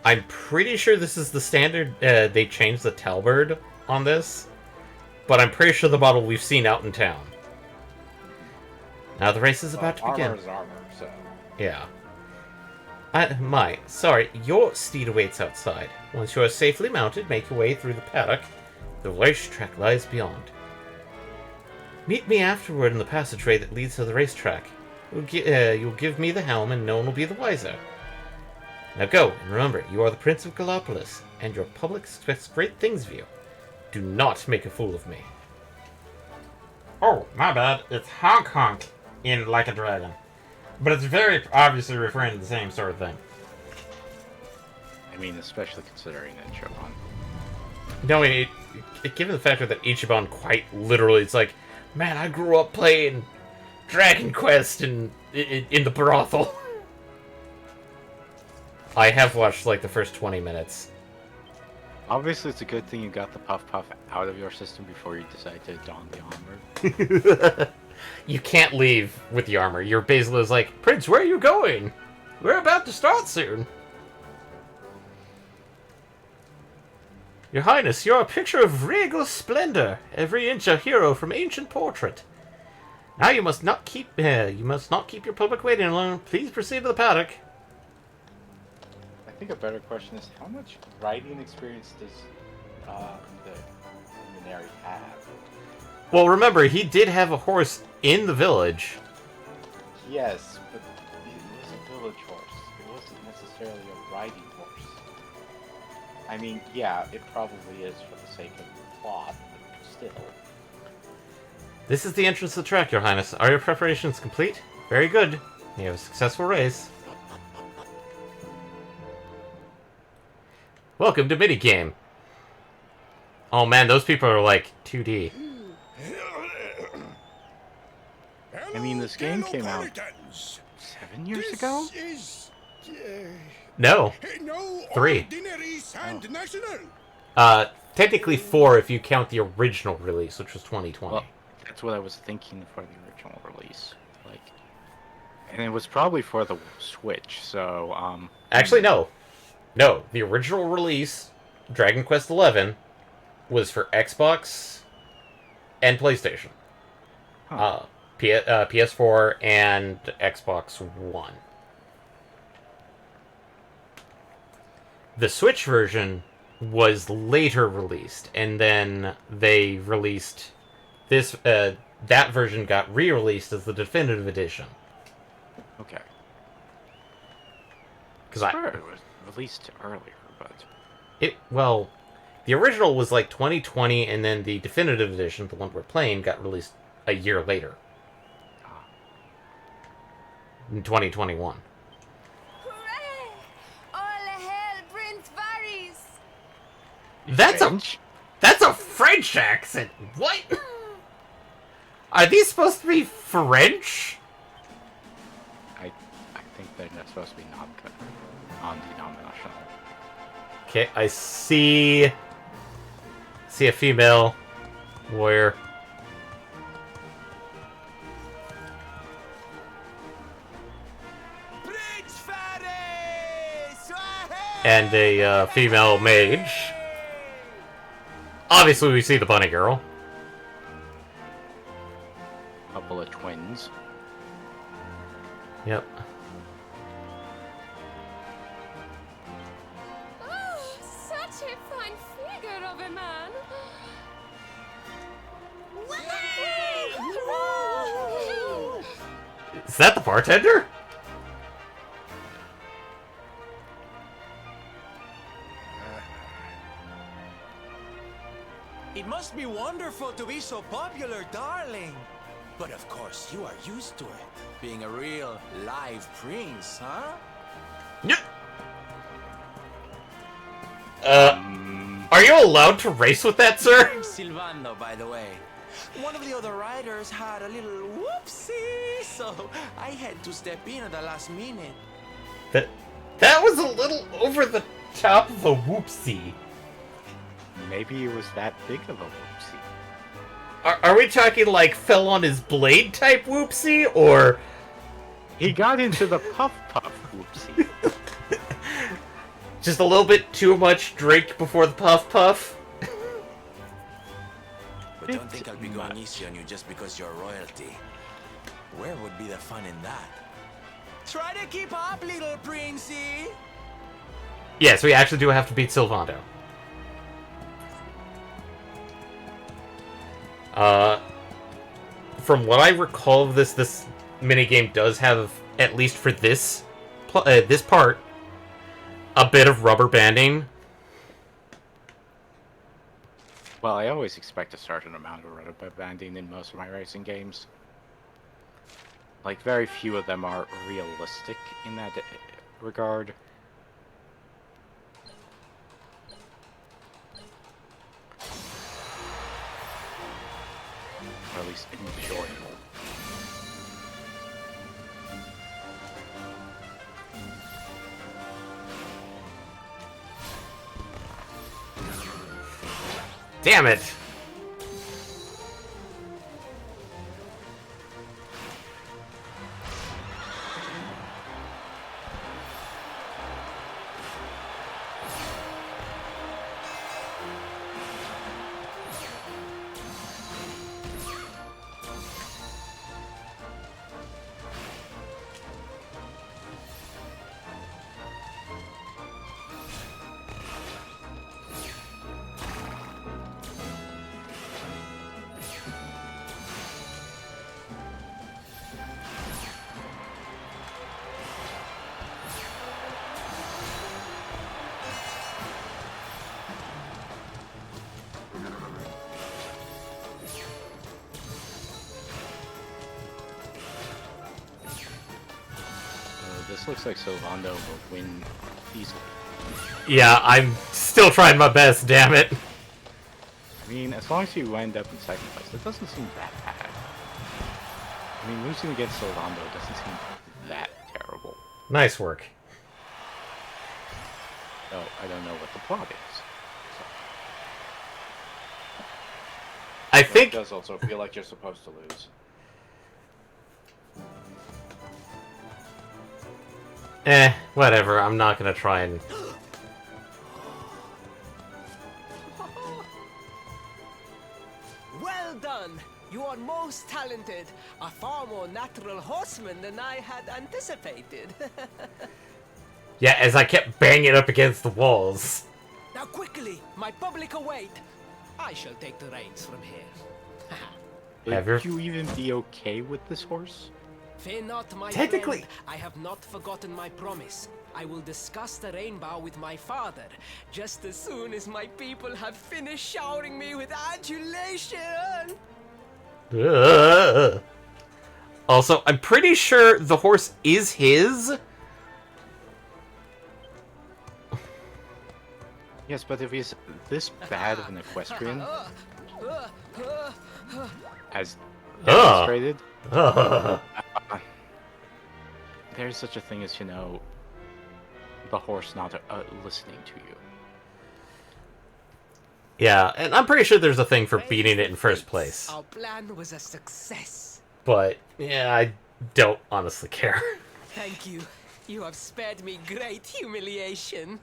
I'm pretty sure this is the standard. They changed the Talbird on this. But I'm pretty sure the model we've seen out in town. Now the race is about to begin. Armor is armor, so... Yeah. Sorry, your steed awaits outside. Once you are safely mounted, make your way through the paddock. The racetrack lies beyond. Meet me afterward in the passageway that leads to the racetrack. You'll give me the helm, and no one will be the wiser. Now go, and remember, you are the Prince of Gallopolis, and your public expects great things of you. Do not make a fool of me. Oh, my bad. It's honk honk in Like a Dragon. But it's very obviously referring to the same sort of thing. I mean, especially considering Ichiban. No, given the fact that Ichiban quite literally, it's like, man, I grew up playing Dragon Quest in the brothel. I have watched like the first 20 minutes. Obviously, it's a good thing you got the Puff Puff out of your system before you decide to don the armor. You can't leave with the armor. You're basically like, Prince, where are you going? We're about to start soon. Your Highness, you're a picture of regal splendor, every inch a hero from ancient portrait. Now you must not keep your public waiting long. Please proceed to the paddock. I think a better question is, how much riding experience does the luminary have? Well, remember, he did have a horse in the village. Yes, but it was a village horse. It wasn't necessarily a I mean, yeah, it probably is for the sake of the plot, but still. This is the entrance to the track, Your Highness. Are your preparations complete? Very good. You have a successful race. Welcome to minigame. Oh man, those people are like 2D. I mean, this game came out Galopolitans. 7 years ago? Is No. no 3. ordinary sand national. Technically 4 if you count the original release, which was 2020. Well, that's what I was thinking for the original release. Like, and it was probably for the Switch, so, Actually, no. No, the original release, Dragon Quest XI, was for Xbox and PlayStation. Huh. PS4 and Xbox One. The Switch version was later released, and then they released this. That version got re-released as the definitive edition. Okay. Because I it was released earlier, but well, the original was like 2020, and then the definitive edition, the one we're playing, got released a year later. In 2021. Hooray! All hail Prince Varys! That's a French accent. What? Are these supposed to be French? I think they're not supposed to be non-denominational. Okay, I see a female warrior. Prince Varys! And a female mage. Obviously, we see the bunny girl. Couple of twins. Yep. Oh, such a fine figure of a man. Is that the bartender? It must be wonderful to be so popular, darling. But of course, you are used to it. Being a real live prince, huh? Yep. Are you allowed to race with that, sir? Silvando, by the way. One of the other riders had a little whoopsie, so I had to step in at the last minute. That was a little over the top of a whoopsie. Maybe it was that big of a whoopsie. Are we talking like fell on his blade type whoopsie, or He got into the puff whoopsie. just a little bit too much drink before the puff? But don't think I'll be going easy on you just because you're royalty. Where would be the fun in that? Try to keep up, little princey! Yes, we actually do have to beat Sylvando. From what I recall of this minigame does have, at least for this part, a bit of rubber banding. Well, I always expect a certain amount of rubber banding in most of my racing games. Like, very few of them are realistic in that regard. Or at least enjoyable. Damn it! looks like Sylvando will win easily. Yeah, I'm still trying my best, damn it. I mean, as long as you wind up in second place, it doesn't seem that bad. I mean, losing against Sylvando doesn't seem that terrible. Nice work. So, I don't know what the plot is. So. I But think... it does also feel like you're supposed to lose. Whatever, I'm not gonna try and... Well done! You are most talented. A far more natural horseman than I had anticipated. Yeah, as I kept banging up against the walls. Now quickly, my public await. I shall take the reins from here. Would you even be okay with this horse? Fear not, my Technically- friend. I have not forgotten my promise. I will discuss the rainbow with my father, just as soon as my people have finished showering me with adulation. Ugh. Also, I'm pretty sure the horse is his. Yes, but if he's this bad of an equestrian, as demonstrated, there's such a thing as, the horse not listening to you. Yeah, and I'm pretty sure there's a thing for beating it in first place. Our plan was a success. But, yeah, I don't honestly care. Thank you. You have spared me great humiliation.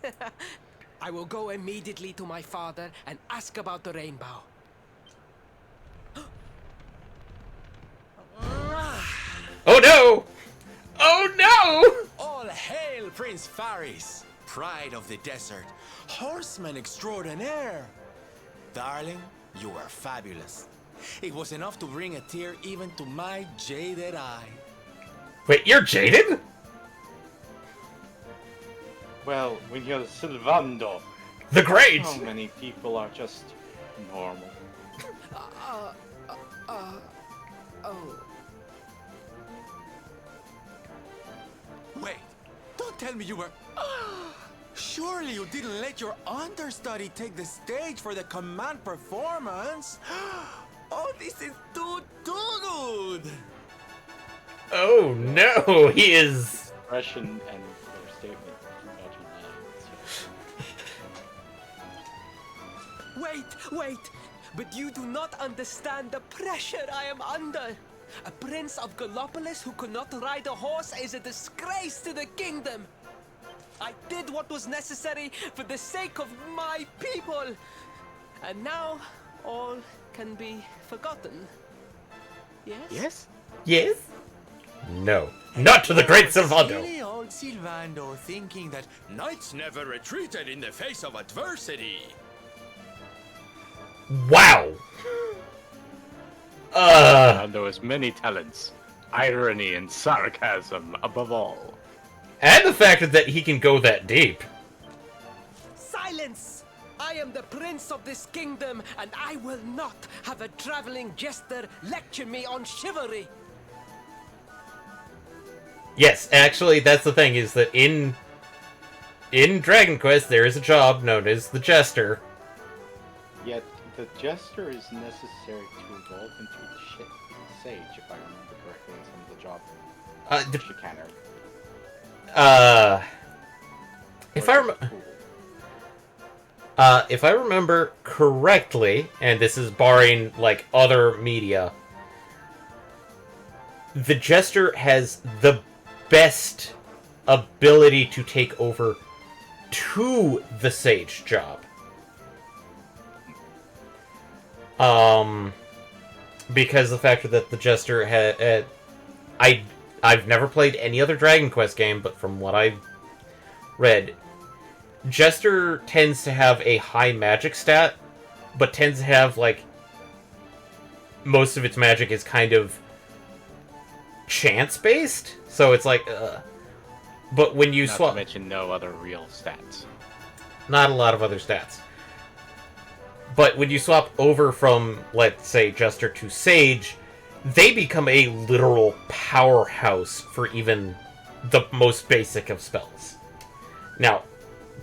I will go immediately to my father and ask about the rainbow. Oh no! Oh no! All hail Prince Faris, pride of the desert, horseman extraordinaire. Darling, you are fabulous. It was enough to bring a tear even to my jaded eye. Wait, you're jaded? Well, when you're Sylvando, The Great! how many people are just normal? Oh. Wait, don't tell me you were... Surely you didn't let your understudy take the stage for the command performance? Oh, this is too good! Oh no, he is... Expression and their statement. Wait! But you do not understand the pressure I am under. A prince of Gallopolis who could not ride a horse is a disgrace to the kingdom. I did what was necessary for the sake of my people. And now, all can be forgotten. Yes? Yes? Yes? No. Not to the Great Sylvando! Silly old Sylvando thinking that knights never retreated in the face of adversity. Wow! Sylvando has many talents. Irony and sarcasm, above all. And the fact that he can go that deep. Silence! I am the prince of this kingdom, and I will not have a traveling jester lecture me on chivalry. Yes, actually, that's the thing, is that in Dragon Quest, there is a job known as the Jester. Yet, the jester is necessary to evolve into the sage, if I remember correctly, in some of the job chicanery. If I remember correctly, and this is barring, like, other media, the Jester has the best ability to take over to the Sage job. Because the fact that the Jester I've never played any other Dragon Quest game, but from what I've read, Jester tends to have a high magic stat, but tends to have, like, most of its magic is kind of chance-based, so it's like, But when you swap... Not to mention no other real stats. Not a lot of other stats. But when you swap over from, let's say, Jester to Sage, they become a literal powerhouse for even the most basic of spells. Now,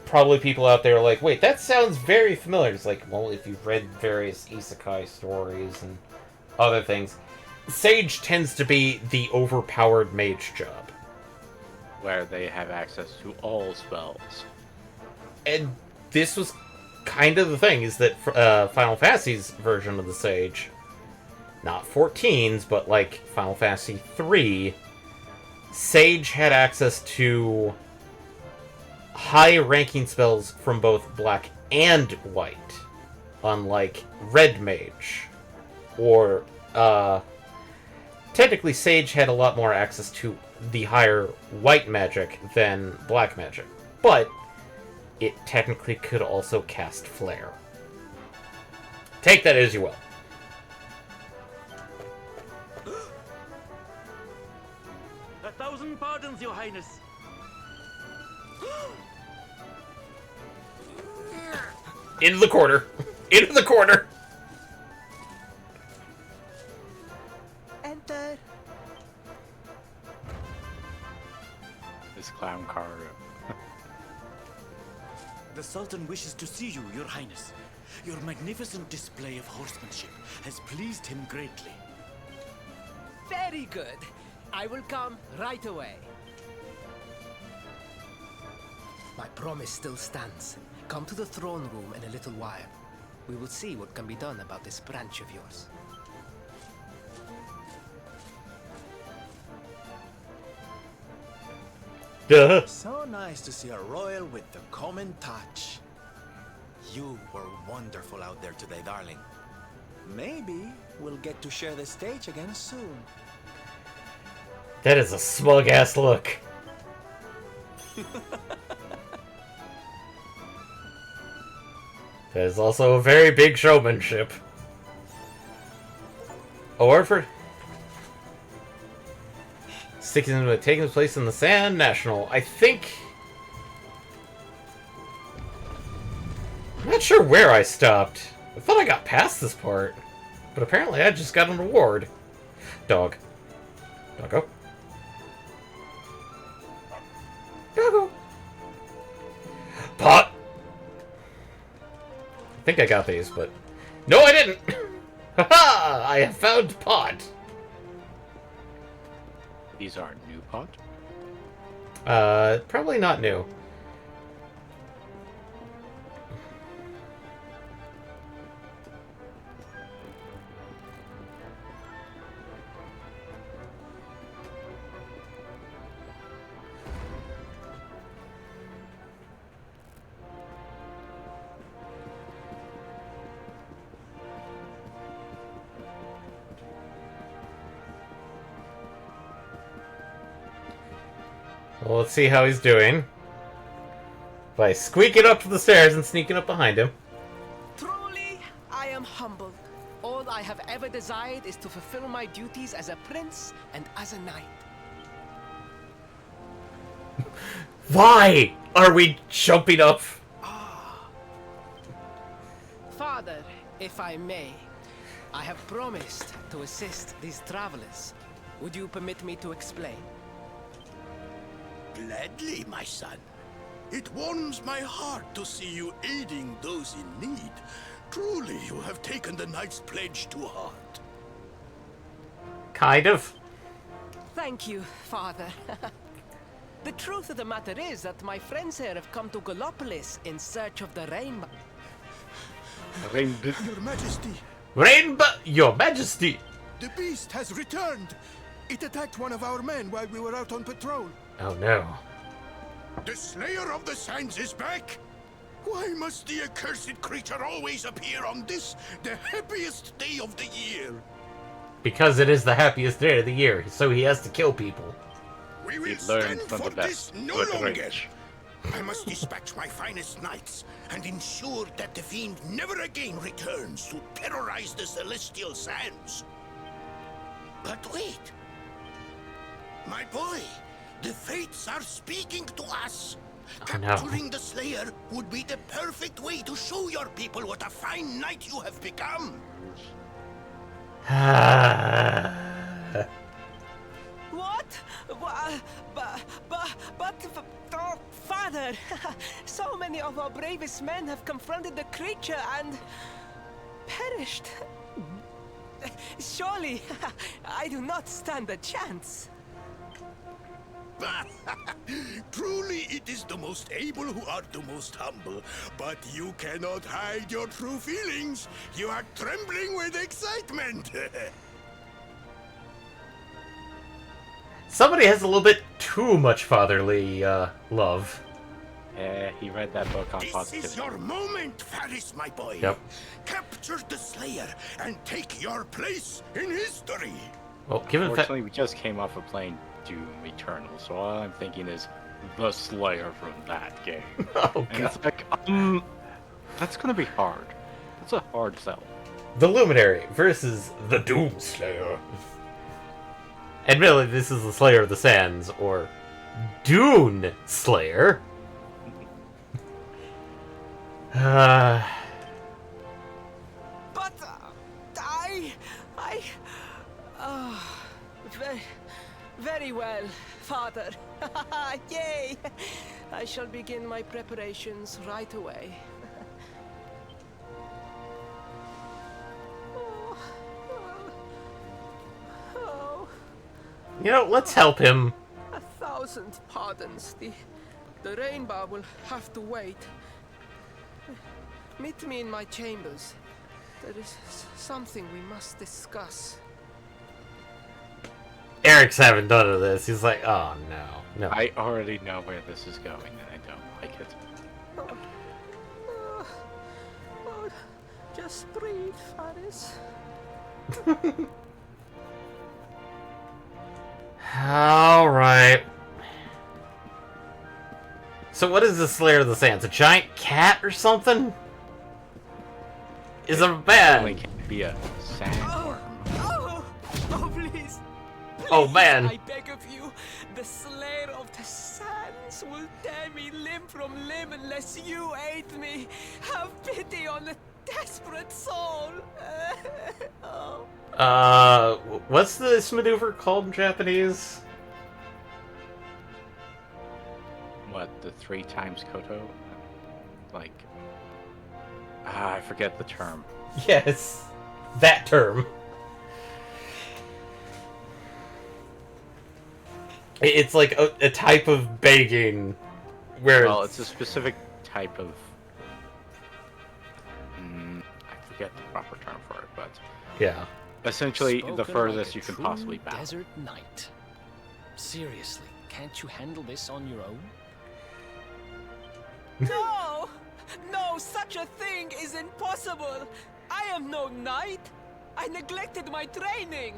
probably people out there are like, wait, that sounds very familiar. It's like, well, if you've read various isekai stories and other things, Sage tends to be the overpowered mage job. Where they have access to all spells. And this was kind of the thing, is that Final Fantasy's version of the Sage, not 14's, but like Final Fantasy 3, Sage had access to high-ranking spells from both black and white, unlike Red Mage. Or, technically Sage had a lot more access to the higher white magic than black magic, but it technically could also cast Flare. Take that as you will. A thousand pardons, Your Highness. Into the corner. Into the corner. Enter. This clown car. The Sultan wishes to see you, Your Highness. Your magnificent display of horsemanship has pleased him greatly. Very good. I will come right away. My promise still stands. Come to the throne room in a little while. We will see what can be done about this branch of yours. Duh. So nice to see a royal with the common touch. You were wonderful out there today, darling. Maybe we'll get to share the stage again soon. That is a smug-ass look. That is also a very big showmanship. Award for sticking with taking place in the Sand National. I think. I'm not sure where I stopped. I thought I got past this part, but apparently I just got an award. Dog. Doggo. Doggo. Pot. I think I got these, but no, I didn't. Haha! I have found Pot. These aren't new pot. Probably not new. Well, let's see how he's doing. By squeaking up to the stairs and sneaking up behind him. Truly, I am humbled. All I have ever desired is to fulfill my duties as a prince and as a knight. Why are we jumping up? Father, if I may, I have promised to assist these travelers. Would you permit me to explain? Gladly, my son. It warms my heart to see you aiding those in need. Truly, you have taken the knight's pledge to heart. Kind of. Thank you, Father. The truth of the matter is that my friends here have come to Gallopolis in search of the rainbow. Your Majesty, Rainbow, Your Majesty. the beast has returned. It attacked one of our men while we were out on patrol. Oh no. The Slayer of the Sands is back? Why must the accursed creature always appear on this, the happiest day of the year? Because it is the happiest day of the year, so he has to kill people. We will He stand learned from for the this best no with longer. rage. I must dispatch my finest knights and ensure that the fiend never again returns to terrorize the celestial sands. But wait. My boy, the fates are speaking to us. Oh, no. Capturing the Slayer would be the perfect way to show your people what a fine knight you have become. What? But Oh, Father, so many of our bravest men have confronted the creature and perished. Surely, I do not stand a chance. Truly, it is the most able who are the most humble. But you cannot hide your true feelings. You are trembling with excitement. Somebody has a little bit too much fatherly love. Yeah, he read that book on This positivity. is your moment, Faris, my boy. Yep. Capture the Slayer and take your place in history. Well, given the fact... Unfortunately, we just came off of playing Doom Eternal, so all I'm thinking is the Slayer from that game. Oh, And God. it's like, that's gonna be hard. That's a hard sell. The Luminary versus the Doomslayer. Admittedly, this is the Slayer of the Sands, or Dune Slayer. But very well, Father. Yay! I shall begin my preparations right away. Oh, You know, let's help him. 1,000 pardons. The rainbow will have to wait. Meet me in my chambers. There is something we must discuss. Eric's having none of this. He's like, oh no, no. I already know where this is going, and I don't like it. Oh, just breathe, Faris. All right. So what is the Slayer of the Sands? A giant cat or something? Is a Only man? can be a sandworm. Oh, please. Oh, man. I beg of you, the Slayer of the Sands will tear me limb from limb unless you aid me. Have pity on the desperate soul. Oh. What's this maneuver called in Japanese? What, the 3 times Koto? Like, I forget the term. Yes, that term. It's like a type of begging where Well, it's a specific type of... I forget the proper term for it, but yeah. essentially the Spoken furthest like a you can true possibly bow. Desert knight. Seriously, can't you handle this on your own? No! No, such a thing is impossible! I am no knight! I neglected my training!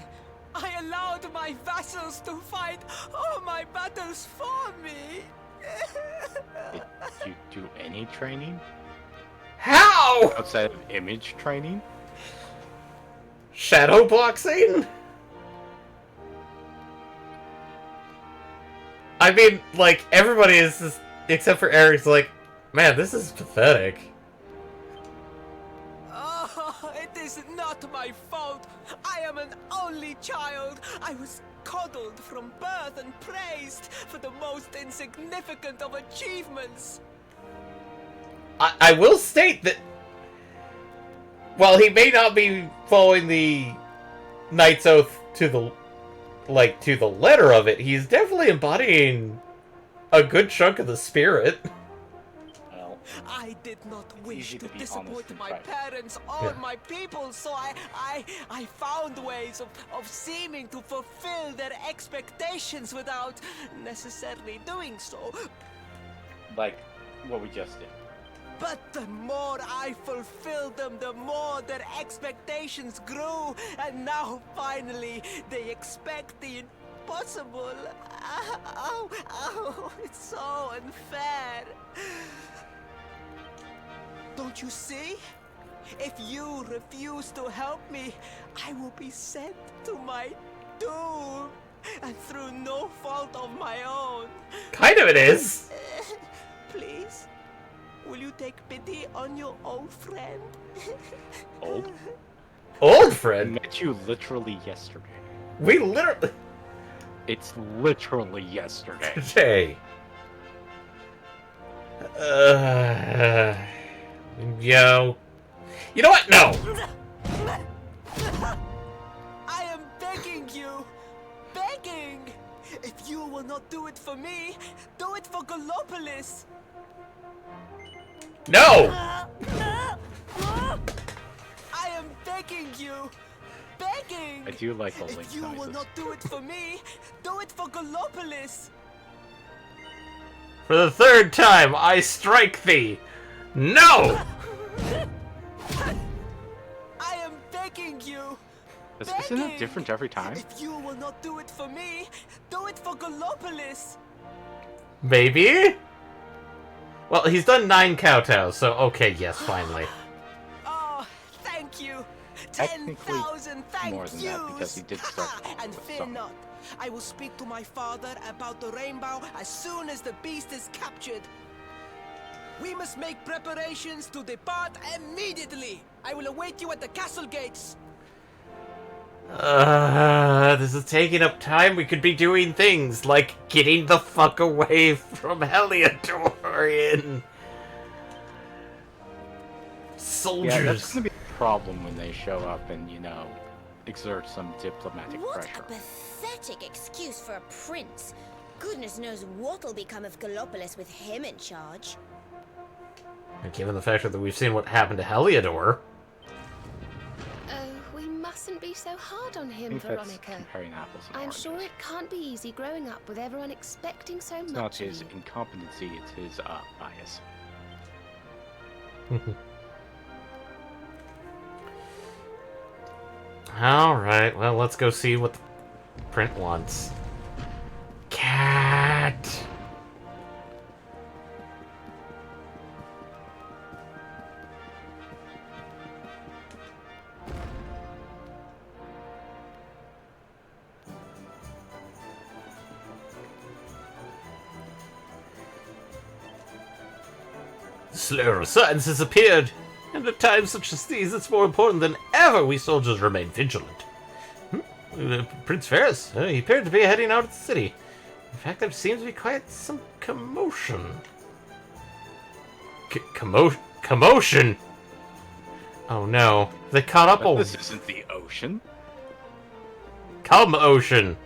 I allowed my vassals to fight all my battles for me! Did you do any training? How? Outside of image training? Shadow boxing? I mean, like, everybody is just, except for Eric's like, man, this is pathetic. Oh, it is not my fault! I am an only child! I was coddled from birth and praised for the most insignificant of achievements! I will state that while he may not be following the Knight's Oath to the letter of it, he's definitely embodying a good chunk of the spirit. Well, I did not wish easy to to be honest disappoint and my private. parents or Yeah. my people, so I found ways of seeming to fulfill their expectations without necessarily doing so. like what we just did. But the more I fulfilled them, the more their expectations grew, and now finally they expect the impossible. Oh, it's so unfair. Don't you see? If you refuse to help me, I will be sent to my doom, and through no fault of my own. Kind of it is. Please, will you take pity on your old friend? Old? Old I friend. met you literally yesterday. We literally... It's literally yesterday. Today. Yo. You know what? No! I am begging you! Begging! If you will not do it for me, do it for Gallopolis! No! I am begging you! Begging! I do like the link If you will noises. not do it for me, do it for Gallopolis! For the third time, I strike thee! No! I am begging you! Isn't it different every time? If you will not do it for me, do it for Gallopolis! Maybe? Well, he's done 9 kowtows, so okay, yes, finally. Oh, thank you! Technically 10,000 thank more than yous! that, because he did start off And with fear some. not, I will speak to my father about the rainbow as soon as the beast is captured. We must make preparations to depart immediately. I will await you at the castle gates. This is taking up time. We could be doing things like getting the fuck away from Heliodorian. Yeah, Soldiers. that's gonna be a problem when they show up and, exert some diplomatic What pressure. a pathetic excuse for a prince. Goodness knows what'll become of Gallopolis with him in charge. And given the fact that we've seen what happened to Heliodor. Oh, we mustn't be so hard on I him, think that's Veronica. comparing apples and I'm oranges. sure it can't be easy growing up with everyone expecting so It's much not of his you. incompetency, it's his bias. Alright, well, let's go see what the print wants. Cat! The Slayer of Science has appeared, and at times such as these, it's more important than ever we soldiers remain vigilant. Prince Ferris, he appeared to be heading out of the city. In fact, there seems to be quite some commotion. Commotion? Oh no, they caught up. But this isn't the ocean. Come, ocean.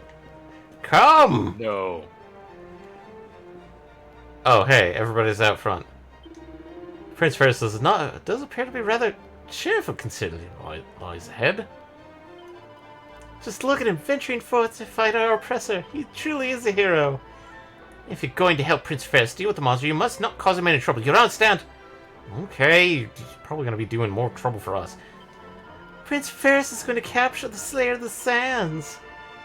Come. No. Oh, hey, everybody's out front. Prince Ferris does appear to be rather cheerful considering what lies ahead. Just look at him venturing forth to fight our oppressor. He truly is a hero. If you're going to help Prince Ferris deal with the monster, you must not cause him any trouble. You don't understand? Okay, he's probably going to be doing more trouble for us. Prince Ferris is going to capture the Slayer of the Sands.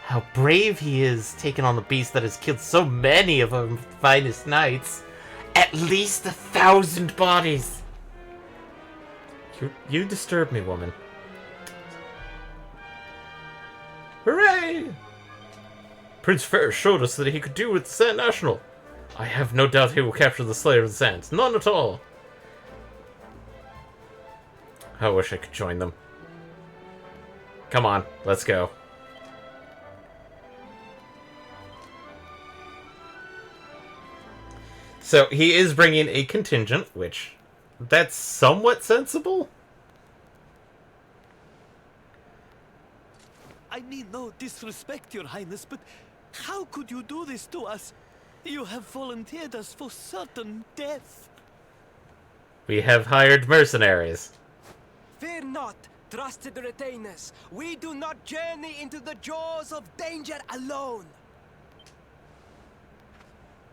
How brave he is, taking on the beast that has killed so many of our finest knights. At least 1,000 bodies. You disturb me, woman. Hooray! Prince Ferris showed us that he could do with the Sand National. I have no doubt he will capture the Slayer of the Sands. None at all. I wish I could join them. Come on, let's go. So he is bringing a contingent, which that's somewhat sensible. I mean no disrespect, Your Highness, but how could you do this to us? You have volunteered us for certain death. We have hired mercenaries. Fear not, trusted retainers. We do not journey into the jaws of danger alone.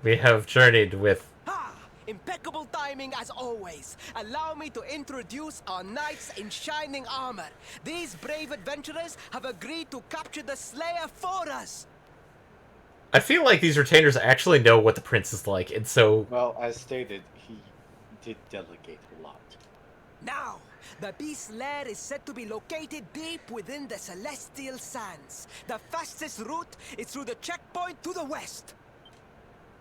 We have journeyed with... Ha! Impeccable timing as always. Allow me to introduce our knights in shining armor. These brave adventurers have agreed to capture the Slayer for us. I feel like these retainers actually know what the prince is like, and so... Well, as stated, he did delegate a lot. Now, the beast's lair is said to be located deep within the Celestial Sands. The fastest route is through the checkpoint to the west.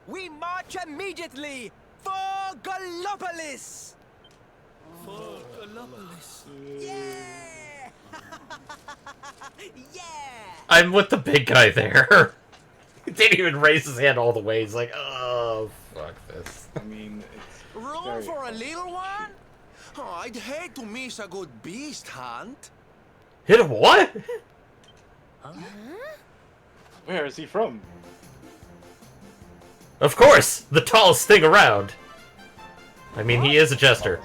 We march immediately for Gallopolis! For Gallopolis. Yeah! Yeah! I'm with the big guy there. He didn't even raise his hand all the way. He's like, oh, fuck this. I mean, it's Room very for a hard to little one? shoot. Oh, I'd hate to miss a good beast hunt. Hit a what? Where is he from? Of course, the tallest thing around. I mean, he is a jester.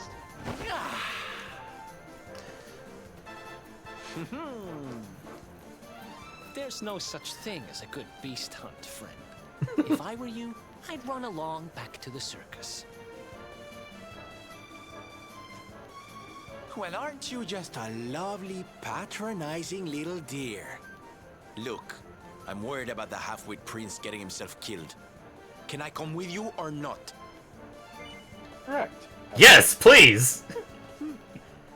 There's no such thing as a good beast hunt, friend. If I were you, I'd run along back to the circus. Well, aren't you just a lovely, patronizing little dear? Look, I'm worried about the half-wit prince getting himself killed. Can I come with you or not? Correct. Yes, please!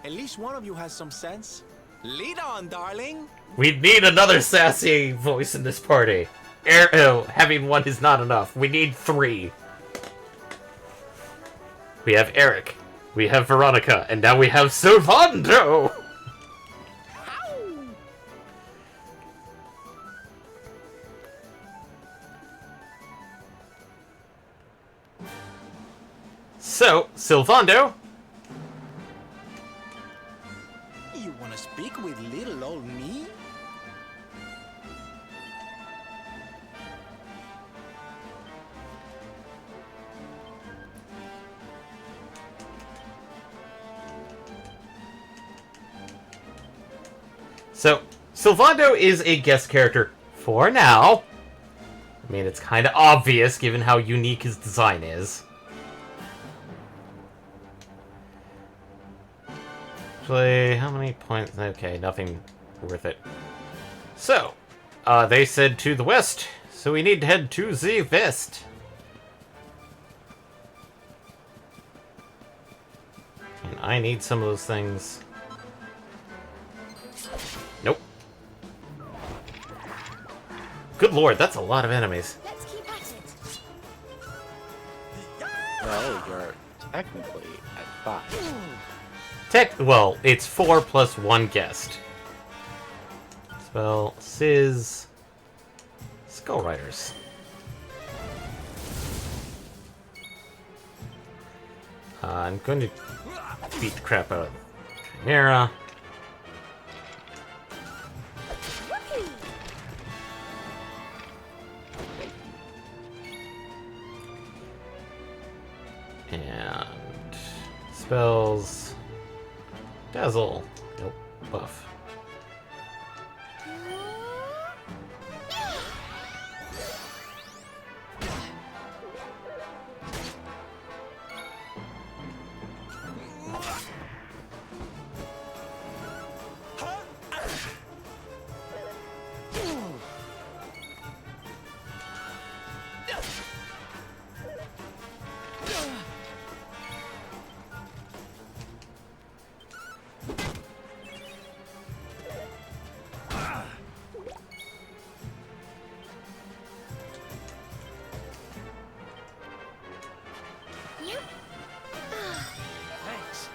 At least one of you has some sense. Lead on, darling! We need another sassy voice in this party. Having one is not enough. We need 3. We have Eric. We have Veronica. And now we have Silvando! So, Silvando. You wanna speak with little old me? So, Silvando is a guest character for now. I mean, it's kind of obvious given how unique his design is. Actually, how many points? Okay, nothing worth it. So, they said to the west, so we need to head to the west. And I need some of those things. Nope. Good lord, that's a lot of enemies. Let's keep at it. Well, you're technically at 5. Well, it's 4 plus 1 guest. Spell, Sizz, Skull Riders. I'm going to beat the crap out of Chimera. And spells, Dazzle, nope, buff. Thanks.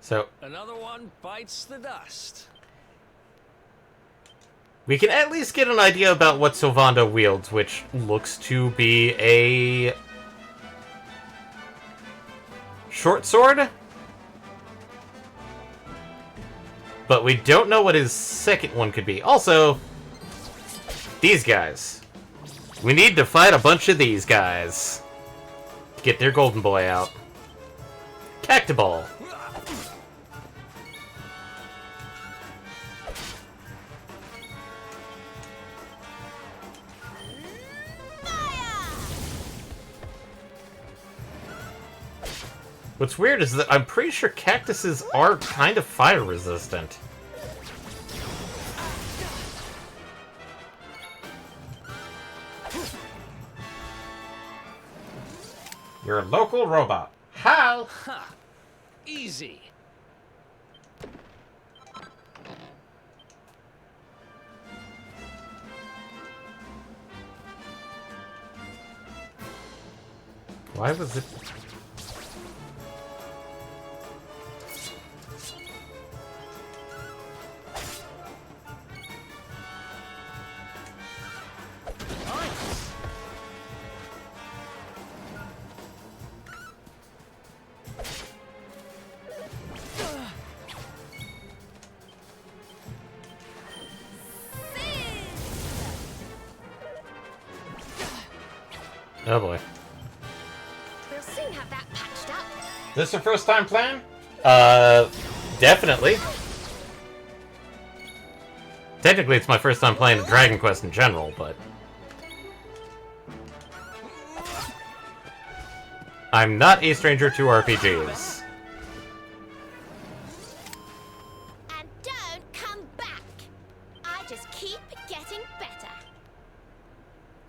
So, Another one bites the dust. we can at least get an idea about what Silvando wields, which looks to be a short sword. But we don't know what his second one could be. Also, these guys. We need to fight a bunch of these guys. Get their golden boy out. Cactoball. What's weird is that I'm pretty sure cactuses are kind of fire resistant. You're a local robot. How? Ha! Easy. Why was it... Oh boy. We'll soon have that patched up. This your first time playing? Definitely. Technically, it's my first time playing Dragon Quest in general, but... I'm not a stranger to RPGs. And don't come back. I just keep getting better.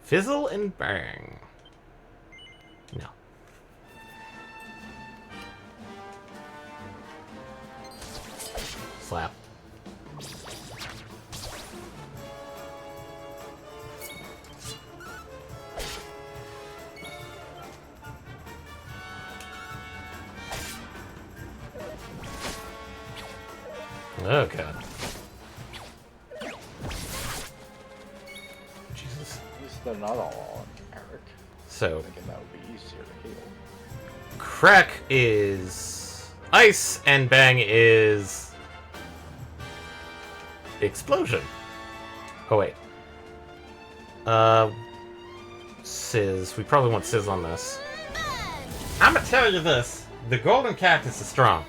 Fizzle and bang. No. Slap. Oh god. Jesus. At least they're not all on Eric. So, I'm thinking that would be easier to heal. Crack is ice and bang is explosion. Oh wait. Sizz. We probably want Sizz on this. I'm gonna tell you this. The golden cactus is strong.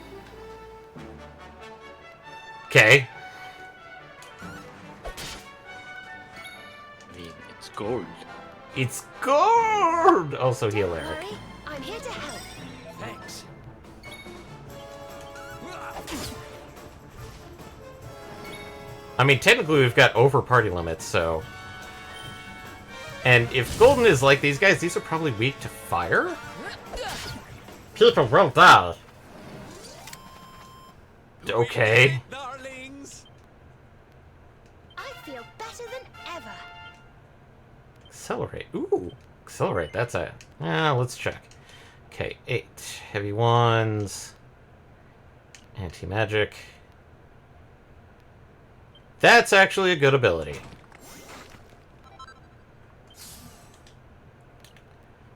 Okay. I mean, it's gold. It's gold! Also heal Eric. Hurry, I'm here to help. Thanks. I mean, technically we've got over party limits, so... And if Golden is like these guys, these are probably weak to fire? People will die. Okay. Darlings. I feel better than ever. Accelerate. Ooh. Accelerate, that's a... let's check. Okay, 8. Heavy ones. Anti-magic. That's actually a good ability.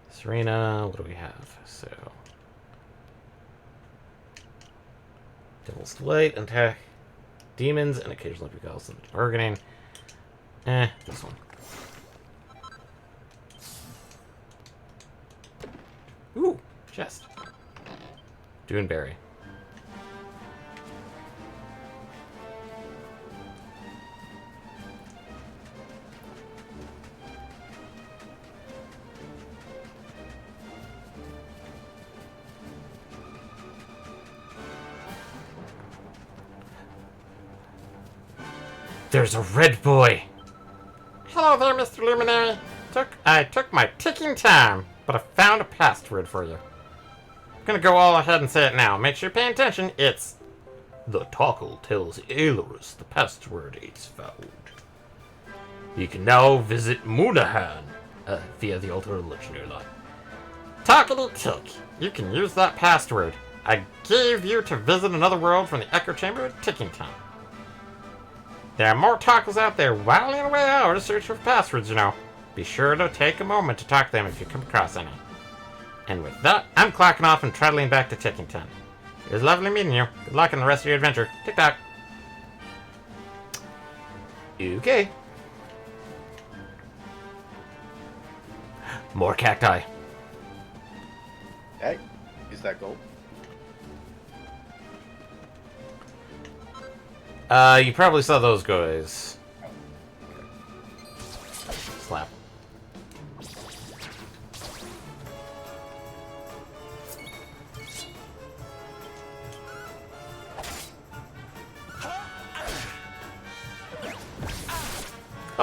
Serena, what do we have? So... Devil's Delight, attack demons, and occasionally because of bargaining. This one. Ooh, chest. Duneberry. There's a red boy. Hello there, Mr. Luminary. I took my ticking time, but I found a password for you. I'm gonna go all ahead and say it now. Make sure you're paying attention. It's... The Tockle tells Aelurus the password is found. You can now visit Munahan via the Altar Legendary line. Talkity tick. You can use that password. I gave you to visit another world from the Echo Chamber at ticking time. There are more Tockles out there whiling away hours searching for passwords, you know. Be sure to take a moment to talk to them if you come across any. And with that, I'm clocking off and traveling back to Tickington. It was lovely meeting you. Good luck in the rest of your adventure. Tick-tock. Okay. More cacti. Hey, is that gold? You probably saw those guys. Slap.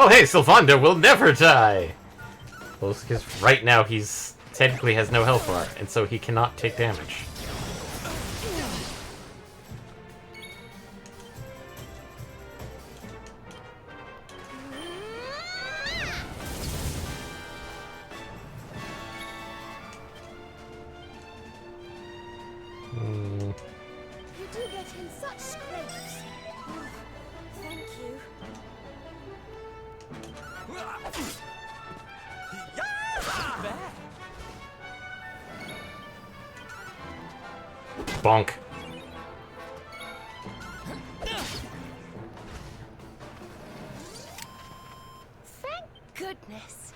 Oh, hey, Sylvander will never die! Well, because right now he's technically has no health bar, and so he cannot take damage. You do get in such scrapes. Thank you. Bonk. Thank goodness.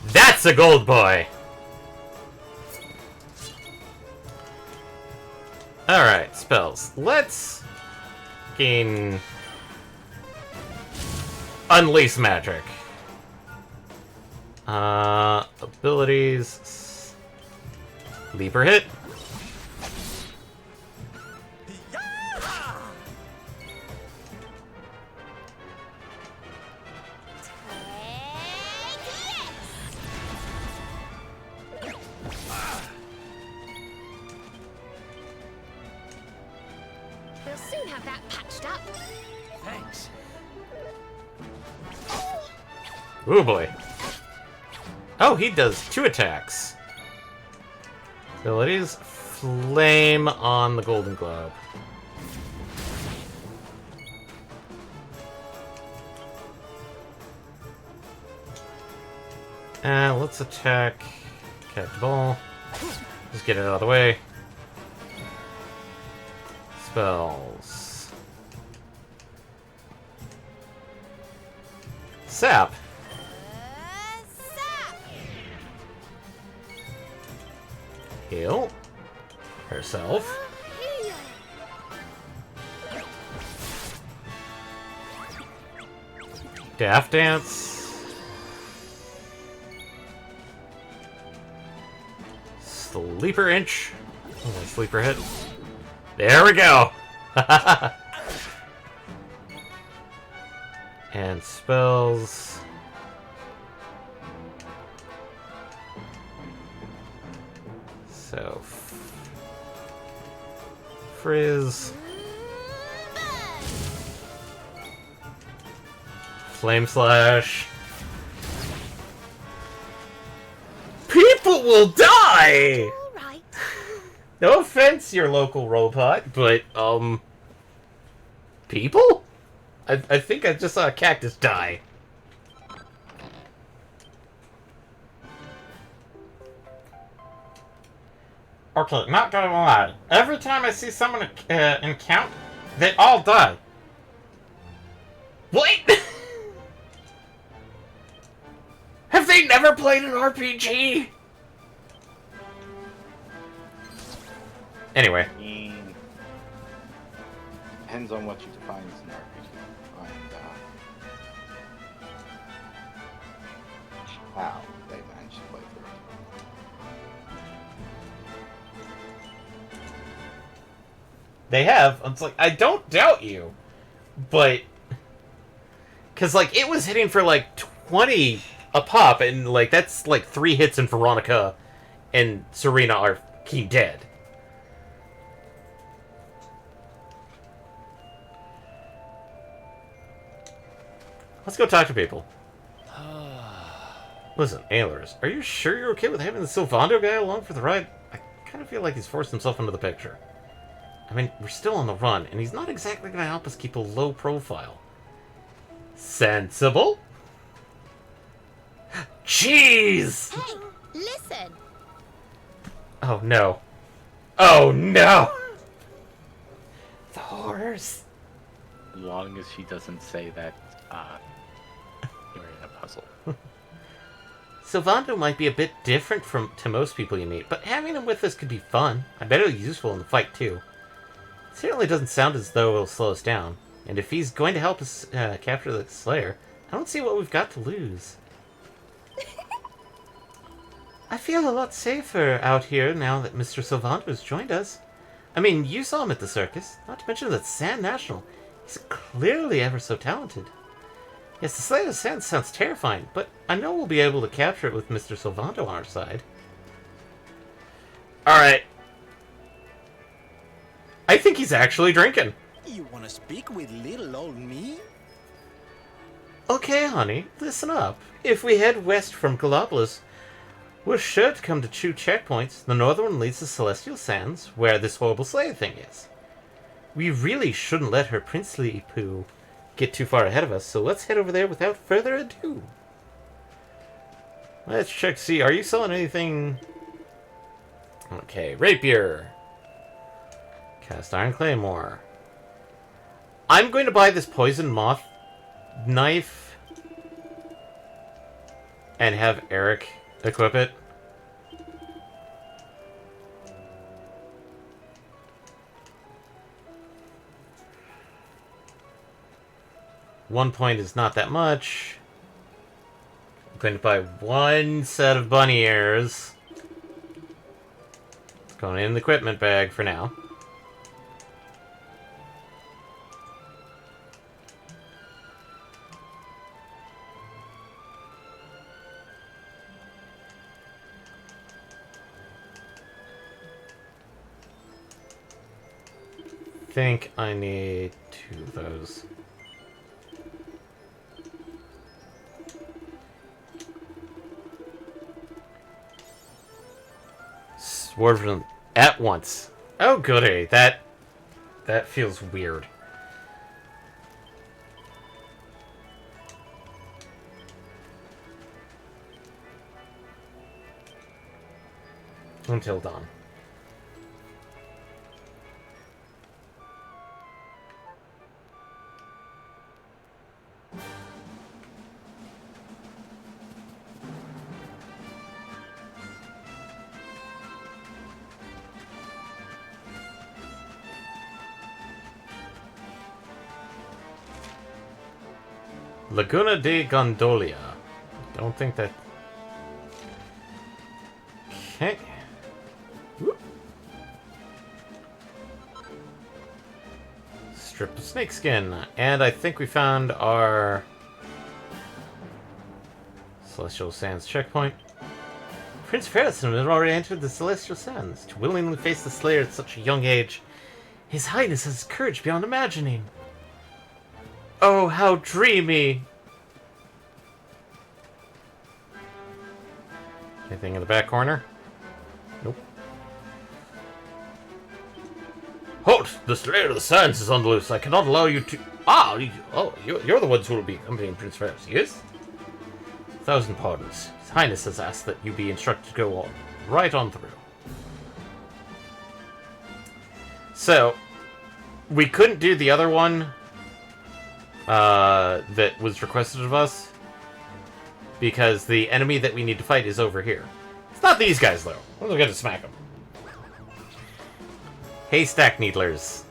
That's a gold boy! Alright, spells. Let's gain Unleash Magic. Abilities. Leaper hit. We'll soon have that patched up. Thanks. Ooh boy. Oh, he does 2 attacks. Abilities. Flame on the Golden Globe. Let's attack. Catch the ball. Just get it out of the way. Spells. Sap. Heal herself. Daft Dance. Sleeper Inch. Oh, sleeper hit. There we go. And spells. So, Frizz. Flame Slash. People will die! Right. No offense, your local robot, but, people? I think I just saw a cactus die. Okay, not gonna lie. Every time I see someone encounter, they all die. What? Have they never played an RPG? Anyway. Depends on what you define as an RPG. And, how they managed to play through it. They have. It's like, I don't doubt you. But... Because, like, it was hitting for, like, 20 a pop. And, like, that's, like, 3 hits and Veronica and Serena are key dead. Let's go talk to people. Listen, Ailers, are you sure you're okay with having the Sylvando guy along for the ride? I kind of feel like he's forced himself into the picture. I mean, we're still on the run, and he's not exactly going to help us keep a low profile. Sensible? Jeez! Hey, listen. Oh, no. Oh, no! The horrors. As long as she doesn't say that, you're in a puzzle. Sylvando might be a bit different to most people you meet, but having him with us could be fun. I bet it'll be useful in the fight, too. It certainly doesn't sound as though it'll slow us down. And if he's going to help us capture the Slayer, I don't see what we've got to lose. I feel a lot safer out here now that Mr. Sylvando has joined us. I mean, you saw him at the circus. Not to mention that Sand National. He's clearly ever so talented. Yes, the Slayer of Sand sounds terrifying, but I know we'll be able to capture it with Mr. Sylvanto on our side. Alright. I think he's actually drinking. You want to speak with little old me? Okay, honey, listen up. If we head west from Gallopolis, we're sure to come to 2 checkpoints. The northern one leads to Celestial Sands, where this horrible Slayer thing is. We really shouldn't let her princely poo get too far ahead of us, so let's head over there without further ado. Let's check, see, are you selling anything? Okay, rapier. Cast iron claymore. I'm going to buy this poison moth knife and have Eric equip it. One point is not that much. I'm going to buy 1 set of bunny ears. It's going in the equipment bag for now. I think I need 2 of those. Swerve at once. Oh goody, that feels weird. Until dawn. Laguna de Gondolia. Don't think that... Okay. Whoop. Strip of snakeskin. And I think we found our... Celestial Sands checkpoint. Prince Ferrison had already entered the Celestial Sands. To willingly face the Slayer at such a young age, His Highness has courage beyond imagining. Oh, how dreamy! Anything in the back corner? Nope. Halt! The Slayer of the Sands is on the loose. I cannot allow you to... You're the ones who will be accompanying Prince Ferris, yes? 1,000 pardons. His Highness has asked that you be instructed to go on. Right on through. So, we couldn't do the other one that was requested of us because the enemy that we need to fight is over here. It's not these guys, though. We're going to smack them. Haystack Needlers.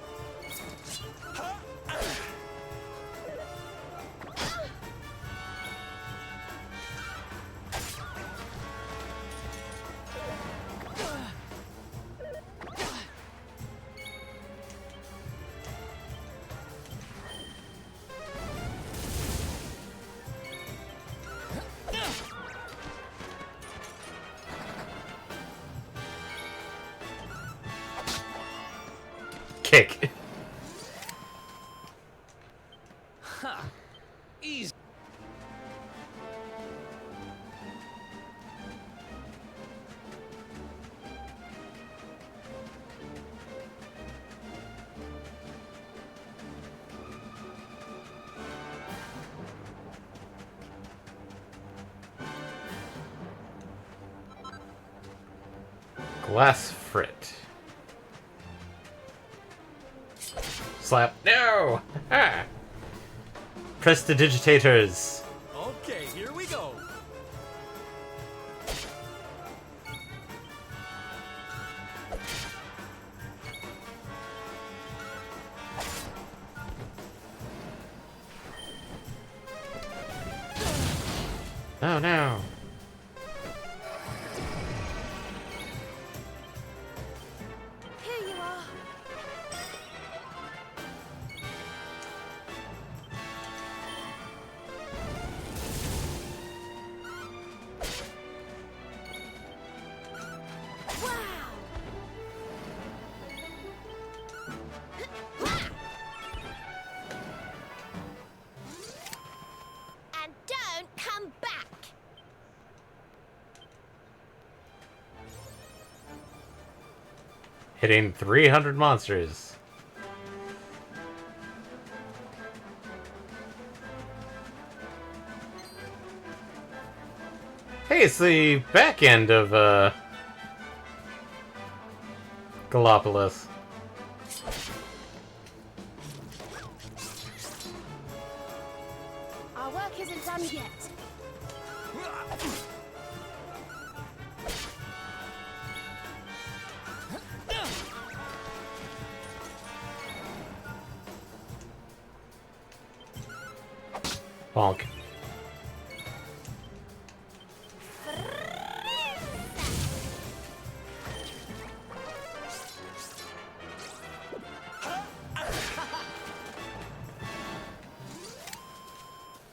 Kick. Ha! Easy. Glass frit. Slap. No! Ha! Prestidigitators. Okay, here we go. Oh no. Here you are. Hitting 300 monsters. Hey, it's the back end of, Gallopolis. Our work isn't done yet. Bonk.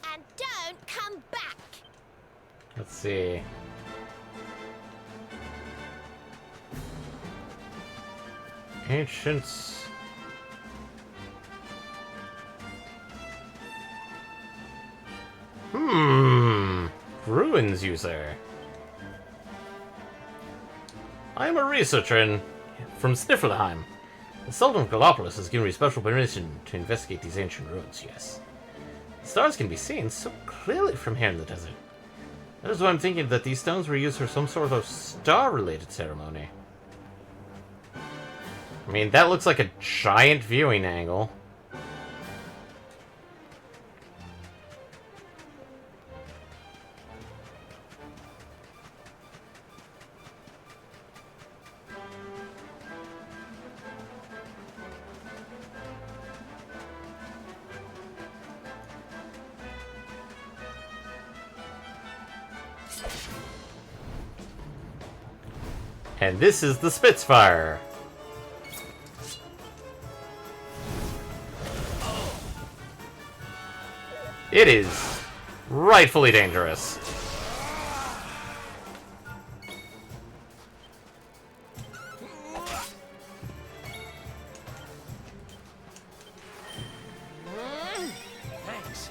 And don't come back. Let's see. Ancients. Ruins user. I am a researcher from Sniffelheim. The Sultan of Gallopolis has given me special permission to investigate these ancient ruins, yes. The stars can be seen so clearly from here in the desert. That is why I'm thinking that these stones were used for some sort of star-related ceremony. I mean, that looks like a giant viewing angle. And this is the Spitfire. It is rightfully dangerous. Thanks.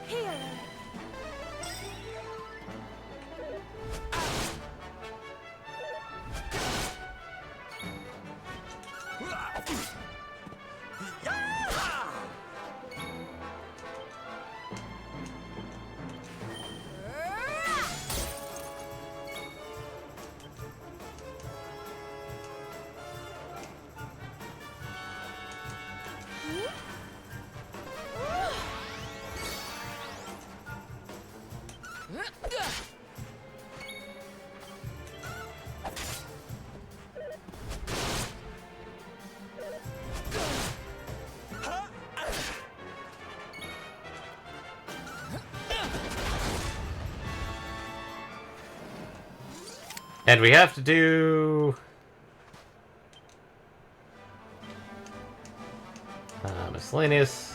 Here. And we have to do... miscellaneous.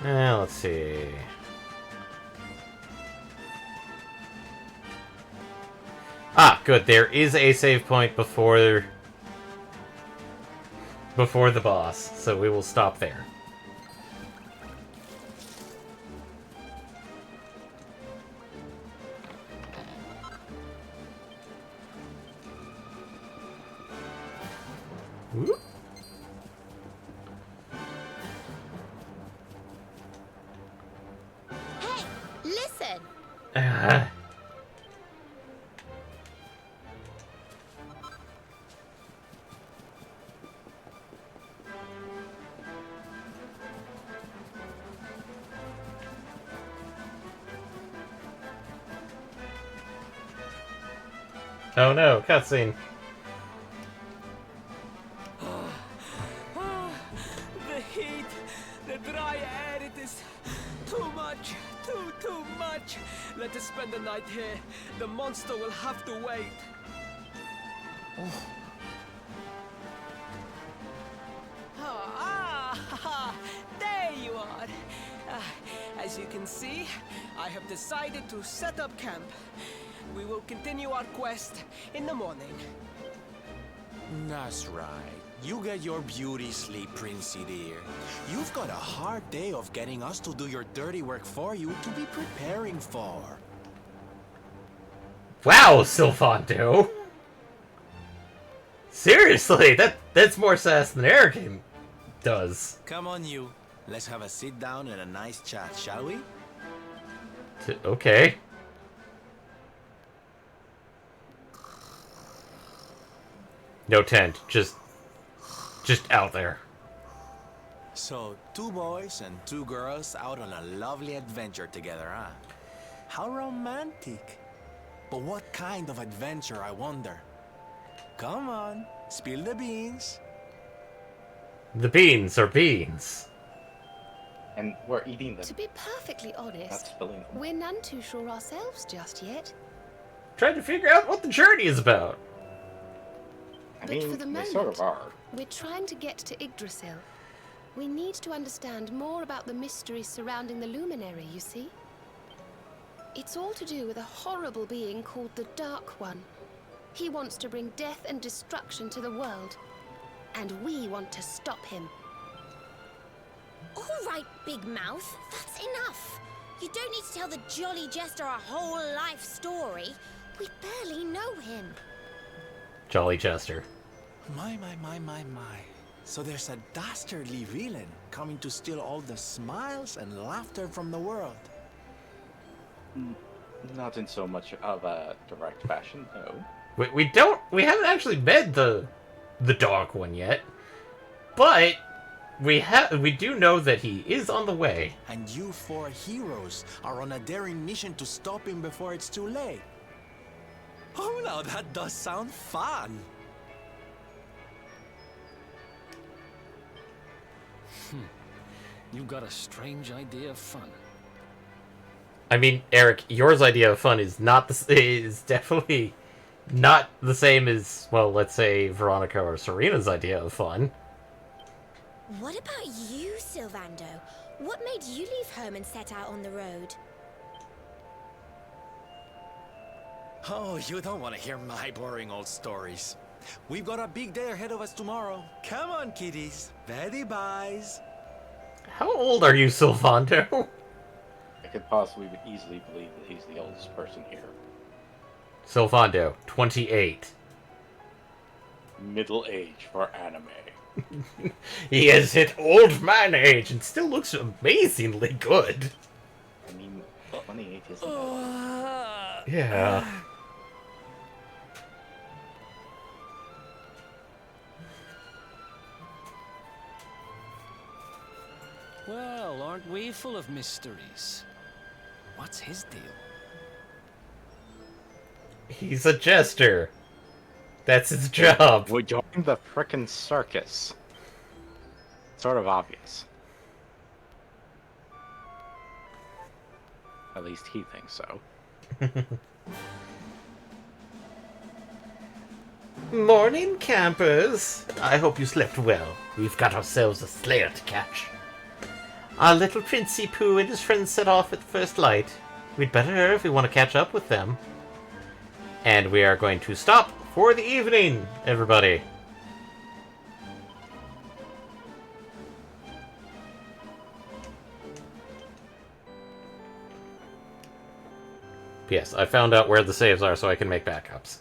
Let's see. Ah, good. There is a save point before the boss, so we will stop there. Whoop. Hey, listen. Oh no, cutscene. The heat, the dry air, it is too much, too much. Let us spend the night here. The monster will have to wait. There you are. As you can see, I have decided to set up camp. we will continue our quest in the morning. That's right. You get your beauty sleep, Princey dear. You've got a hard day of getting us to do your dirty work for you to be preparing for. Wow, Sylvando! Seriously, that's more sass than Eric does. Come on, you. Let's have a sit down and a nice chat, shall we? Okay. No tent, just out there. So, 2 boys and 2 girls out on a lovely adventure together, huh? How romantic. But what kind of adventure, I wonder? Come on, spill the beans. The beans are beans. And we're eating them. To be perfectly Not honest, spilling them. we're none too sure ourselves just yet. Trying to figure out what the journey is about. I But mean, for the they sort of moment, are. we're trying to get to Yggdrasil. We need to understand more about the mysteries surrounding the luminary, you see? It's all to do with a horrible being called the Dark One. He wants to bring death and destruction to the world. And we want to stop him. All right, Big Mouth, that's enough. You don't need to tell the Jolly Jester a whole life story. We barely know him. Jolly Chester. My. So there's a dastardly villain coming to steal all the smiles and laughter from the world. Not in so much of a direct fashion, no. We haven't actually met the Dark One yet, but we do know that he is on the way. And you 4 heroes are on a daring mission to stop him before it's too late. Oh, now that does sound fun. You've got a strange idea of fun. I mean, Eric, yours idea of fun is definitely not the same as, well, let's say Veronica or Serena's idea of fun. What about you, Sylvando? What made you leave home and set out on the road? Oh, you don't want to hear my boring old stories. We've got a big day ahead of us tomorrow. Come on, kiddies. Betty buys. How old are you, Sylvando? I could possibly easily believe that he's the oldest person here. Sylvando, 28. Middle age for anime. He has hit old man age and still looks amazingly good. I mean, 28 isn't that old. Yeah. Well, aren't we full of mysteries? What's his deal? He's a jester. That's his job. We joined the frickin' circus. Sort of obvious. At least he thinks so. Morning, campers. I hope you slept well. We've got ourselves a slayer to catch. Our little Princey Pooh and his friends set off at the first light. We'd better if we want to catch up with them. And we are going to stop for the evening, everybody. Yes, I found out where the saves are so I can make backups.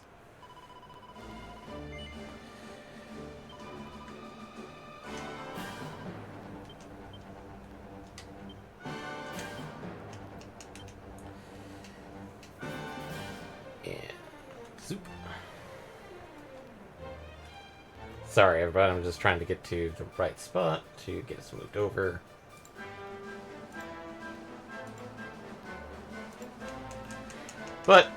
Zoop. Sorry, everybody. I'm just trying to get to the right spot to get us moved over. But,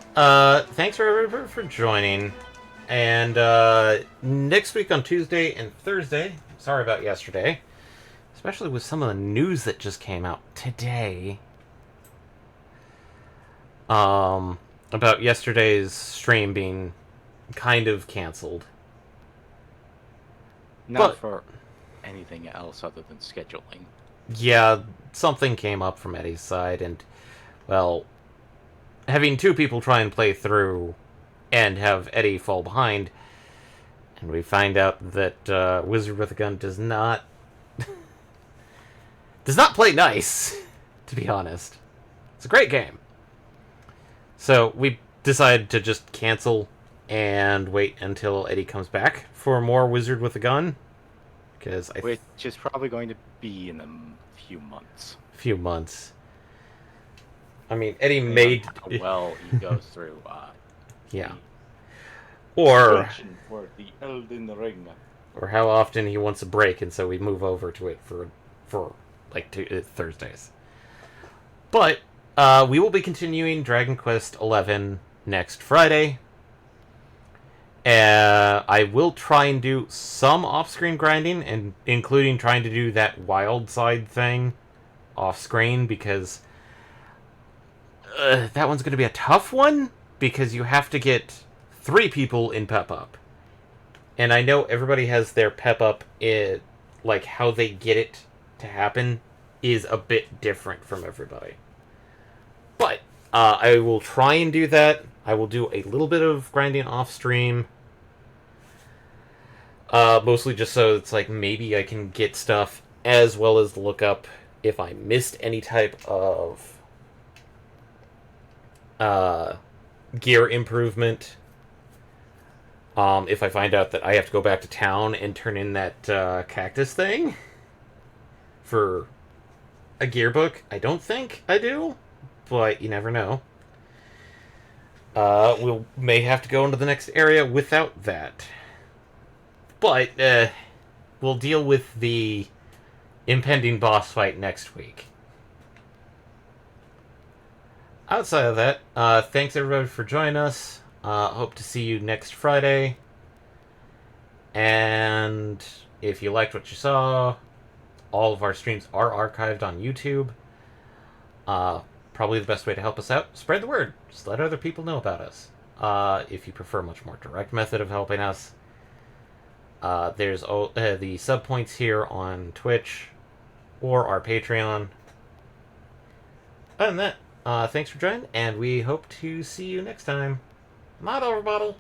thanks for everybody for joining. And, next week on Tuesday and Thursday, sorry about yesterday, especially with some of the news that just came out today, about yesterday's stream being kind of canceled. Not for anything else other than scheduling. Yeah, something came up from Eddie's side, and, well, having two people try and play through and have Eddie fall behind, and we find out that Wizard with a Gun does not play nice, to be honest. It's a great game. So we decided to just cancel and wait until Eddie comes back for more Wizard with a Gun. Because Which is probably going to be in a few months. Few months. I mean, Eddie made... How well he goes through. Yeah. Or... expansion for the Elden Ring. Or how often he wants a break, and so we move over to it for like Thursdays. But we will be continuing Dragon Quest XI next Friday. I will try and do some off-screen grinding, and including trying to do that wild side thing off-screen, because that one's going to be a tough one, because you have to get 3 people in Pep Up. And I know everybody has their Pep Up, like how they get it to happen is a bit different from everybody. But I will try and do that. I will do a little bit of grinding off-stream. Mostly just so it's like maybe I can get stuff, as well as look up if I missed any type of gear improvement. If I find out that I have to go back to town and turn in that cactus thing for a gear book. I don't think I do, but you never know. We may have to go into the next area without that. But we'll deal with the impending boss fight next week. Outside of that, thanks everybody for joining us. Hope to see you next Friday. And if you liked what you saw, all of our streams are archived on YouTube. Probably the best way to help us out, spread the word. Just let other people know about us. If you prefer a much more direct method of helping us, there's the sub points here on Twitch or our Patreon. Other than that, thanks for joining, and we hope to see you next time. Not over, bottle.